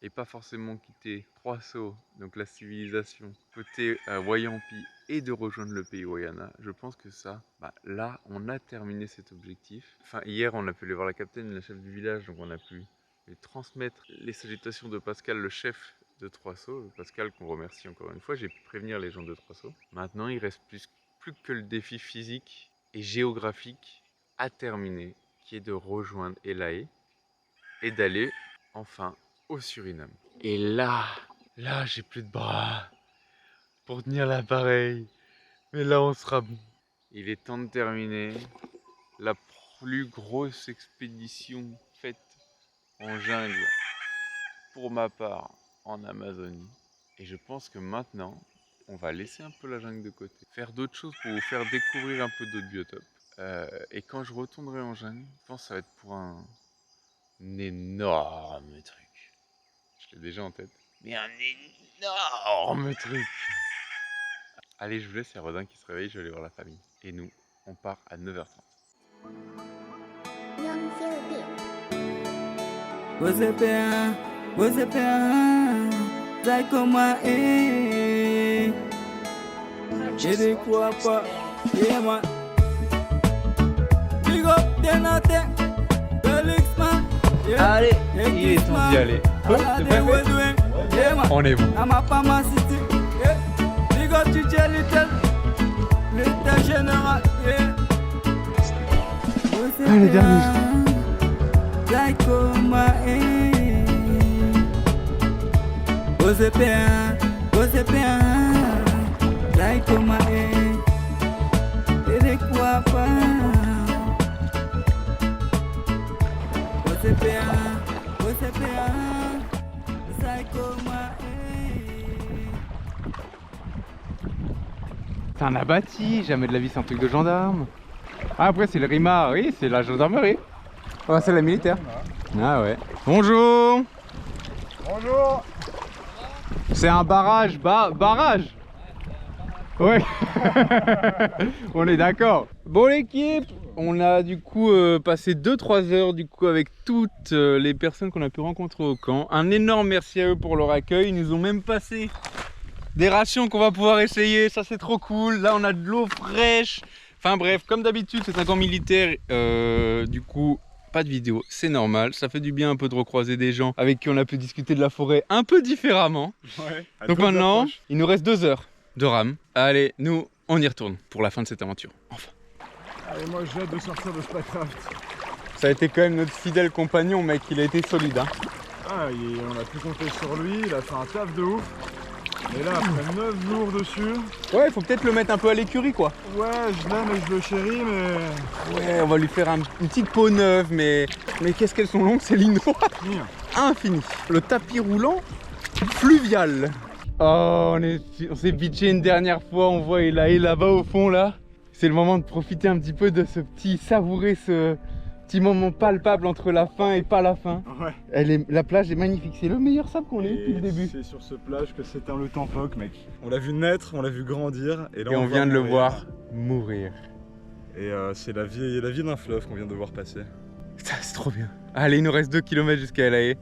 Et pas forcément quitter Trois-Sceaux, donc la civilisation, côté Wayampi, et de rejoindre le pays Wayana. Je pense que ça, là, on a terminé cet objectif. Enfin, hier, on a pu aller voir la capitaine, la chef du village, donc on a pu lui transmettre les salutations de Pascal, le chef de Trois-Sceaux. Pascal, qu'on remercie encore une fois. J'ai pu prévenir les gens de Trois-Sceaux. Maintenant, il reste plus que le défi physique et géographique à terminer, qui est de rejoindre Elaé et d'aller enfin au Suriname. Et là j'ai plus de bras pour tenir l'appareil, mais là on sera bon. Il est temps de terminer la plus grosse expédition faite en jungle pour ma part en Amazonie. Et je pense que maintenant on va laisser un peu la jungle de côté, faire d'autres choses pour vous faire découvrir un peu d'autres biotopes. Et quand je retournerai en jungle, je pense que ça va être pour un énorme truc. Je l'ai déjà en tête. Mais un énorme truc. Allez, je vous laisse, il y a Rodin qui se réveille, je vais aller voir la famille. Et nous, on part à 9h30. Je ne crois pas, et moi. Big up, Allez, il est temps d'y aller. On est bon. Big up, tu tiens l'état général. Allez, dernier jour. C'est un abattis, jamais de la vie c'est un truc de gendarme. Ah, après c'est le RIMA, oui c'est la gendarmerie. Ah, c'est la militaire. Ah ouais. Bonjour. Bonjour. C'est un barrage, barrage. Ouais. On est d'accord. Bon l'équipe, on a du coup passé 2-3 heures du coup avec toutes les personnes qu'on a pu rencontrer au camp. Un énorme merci à eux pour leur accueil. Ils nous ont même passé des rations qu'on va pouvoir essayer. Ça c'est trop cool. Là on a de l'eau fraîche. Enfin bref, comme d'habitude c'est un camp militaire. Du coup pas de vidéo, c'est normal. Ça fait du bien un peu de recroiser des gens avec qui on a pu discuter de la forêt un peu différemment. Ouais, donc maintenant il nous reste 2 heures de rame. Allez, nous on y retourne pour la fin de cette aventure. Enfin. Allez, moi j'ai hâte de sortir de Spacecraft. Ça a été quand même notre fidèle compagnon, mec, il a été solide. Hein. Ah, on a pu compter sur lui, il a fait un taf de ouf. Et là, après 9 jours dessus... Ouais, faut peut-être le mettre un peu à l'écurie, quoi. Ouais, je l'aime et je le chéris, mais... Ouais, on va lui faire une petite peau neuve, mais qu'est-ce qu'elles sont longues, ces lignes droites. Infini. Le tapis roulant fluvial. Oh, on s'est bitché une dernière fois, on voit il est là-bas au fond, là. C'est le moment de profiter un petit peu de savourer ce petit moment palpable entre la fin et pas la fin. Ouais. La plage est magnifique, c'est le meilleur sable qu'on ait eu depuis le début. C'est sur ce plage que s'éteint le Tampoc, mec. On l'a vu naître, on l'a vu grandir. Et, là, on vient de le voir mourir. Et c'est la vie d'un fleuve qu'on vient de voir passer. Putain, c'est trop bien. Allez, il nous reste 2 km jusqu'à LA.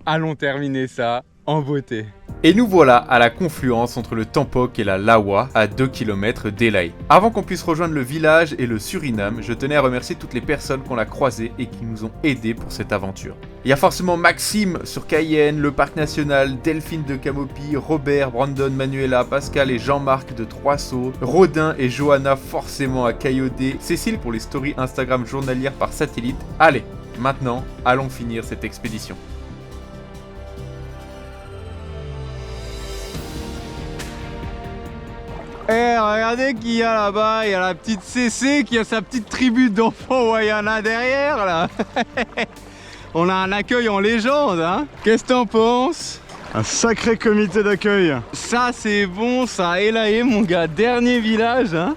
Allons terminer ça en beauté. Et nous voilà à la confluence entre le Tampoc et la Lawa, à 2 km d'Elae. Avant qu'on puisse rejoindre le village et le Suriname, je tenais à remercier toutes les personnes qu'on a croisées et qui nous ont aidés pour cette aventure. Il y a forcément Maxime sur Cayenne, le Parc National, Delphine de Camopi, Robert, Brandon, Manuela, Pascal et Jean-Marc de Trois-Sauts, Rodin et Johanna forcément à Caillodé, Cécile pour les stories Instagram journalières par satellite. Allez, maintenant, allons finir cette expédition. Eh, regardez qui y a là-bas, il y a la petite CC qui a sa petite tribu d'enfants Wayana derrière là. On a un accueil en légende, hein. Qu'est-ce que t'en penses? Un sacré comité d'accueil. Ça c'est bon, ça, Elae mon gars, dernier village, hein.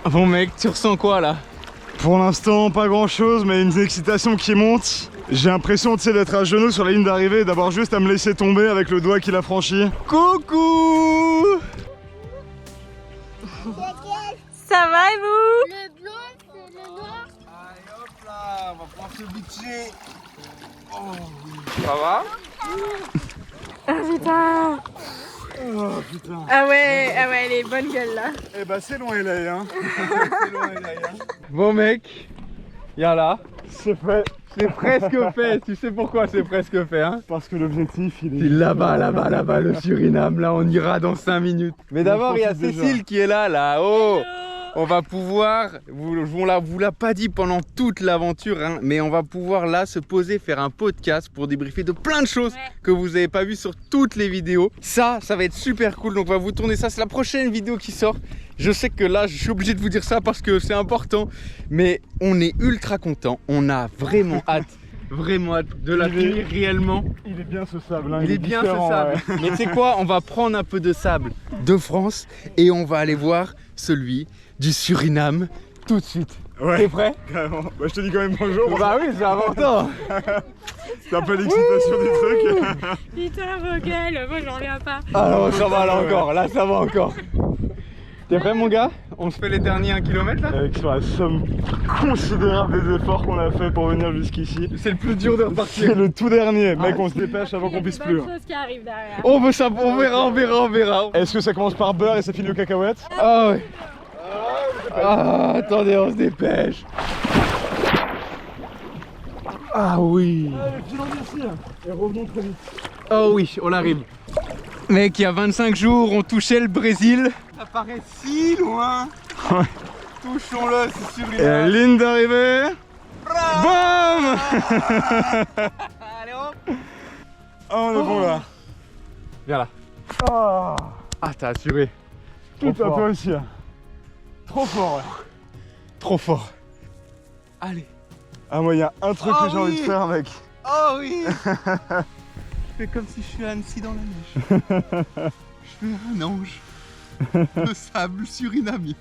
Bon mec, tu ressens quoi là? Pour l'instant, pas grand-chose, mais une excitation qui monte. J'ai l'impression, tu sais, d'être à genoux sur la ligne d'arrivée et d'avoir juste à me laisser tomber avec le doigt qu'il a franchi. Coucou! Ça va et vous? Le blanc, c'est le noir. Allez hop là, on va pouvoir se bitcher. Oh, ça va? Ah putain! Oh putain. Ah ouais, elle est bonne gueule là. Eh bah c'est loin Elae, hein. C'est loin Elae, hein. Bon mec, y'a là. C'est fait. C'est presque fait, tu sais pourquoi c'est presque fait, hein? Parce que l'objectif il est... C'est là-bas, le Suriname, là on ira dans 5 minutes. Mais d'abord il y a Cécile qui est là-haut. On va pouvoir, vous l'a pas dit pendant toute l'aventure, hein, mais on va pouvoir là se poser, faire un podcast pour débriefer de plein de choses que vous n'avez pas vu sur toutes les vidéos. Ça va être super cool, donc on va vous tourner ça, c'est la prochaine vidéo qui sort. Je sais que là, je suis obligé de vous dire ça parce que c'est important, mais on est ultra content, on a vraiment hâte. Vraiment hâte de la finir réellement. Il est bien ce sable, hein. Il est bien ce sable. Ouais. Mais tu sais quoi, on va prendre un peu de sable de France et on va aller voir celui du Suriname tout de suite. Ouais. T'es prêt? Carrément. Bah je te dis quand même bonjour. Bah oui, c'est important. C'est un peu l'excitation du truc. Putain, vos gueules, moi j'en reviens pas. Ah non, ça va là encore, là ça va encore. T'es prêt mon gars? On se fait les derniers 1 km là? Avec sur la somme considérable des efforts qu'on a fait pour venir jusqu'ici. C'est le plus dur de repartir. C'est le tout dernier, mec, on se dépêche avant qu'on puisse plus. Il y a des bonnes choses qui arrivent derrière. On veut ça, on verra. Est-ce que ça commence par beurre et ça finit le cacahuète? Ah ouais. Ah, attendez, on se dépêche. Ah oui. Allez, filons d'ici et revenons très vite. Oh oui, on arrive. Mec, il y a 25 jours, on touchait le Brésil. Ça paraît si loin. Ouais. Touchons-le, c'est sûr. Et ligne d'arrivée. Bam. Allez hop. Oh, on est bon là. Viens là. Oh. Ah, t'as assuré. Tout à toi aussi. Trop fort, ouais. Trop fort. Allez. Ah, moi, il y a un truc que j'ai envie de faire, mec. Oh oui. Je fais comme si je suis à Annecy dans la neige. Je fais un ange. Le sable surinamien.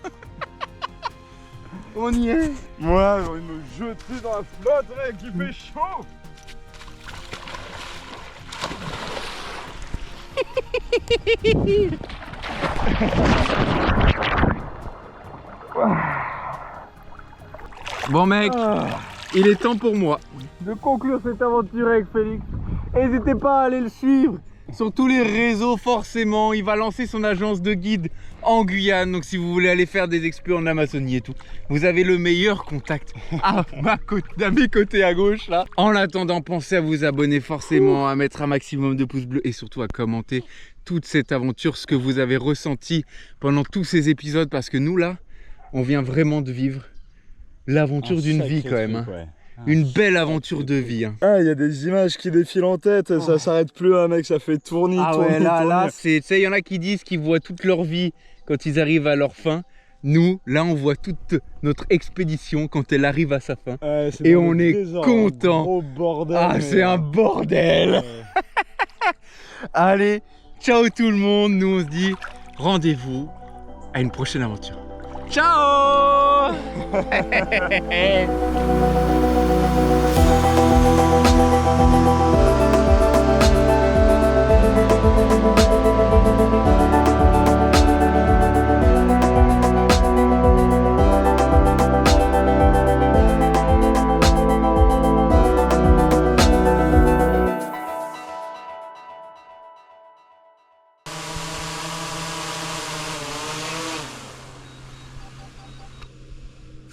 On y est. Moi, j'ai envie de me jeter dans la flotte, mec, il fait chaud. Bon mec, il est temps pour moi de conclure cette aventure avec Félix. N'hésitez pas à aller le suivre sur tous les réseaux forcément. Il va lancer son agence de guide en Guyane. Donc si vous voulez aller faire des exploits en Amazonie et tout, vous avez le meilleur contact à mes côtés à gauche là. En attendant, pensez à vous abonner forcément, à mettre un maximum de pouces bleus et surtout à commenter toute cette aventure, ce que vous avez ressenti pendant tous ces épisodes, parce que nous là, on vient vraiment de vivre l'aventure d'une vie quand même. Une belle aventure de vie. Ah, il y a des images qui défilent en tête, ça s'arrête plus là, mec, ça fait tourner, tourner, là, tu sais, il y en a qui disent qu'ils voient toute leur vie quand ils arrivent à leur fin. Nous, là, on voit toute notre expédition quand elle arrive à sa fin. Et on est content. Gros bordel. Ah, c'est un bordel. Allez, ciao tout le monde. Nous, on se dit rendez-vous à une prochaine aventure. Ciao.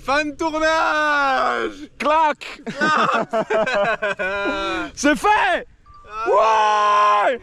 Fin de tournage. Clac. C'est fait. Ouais.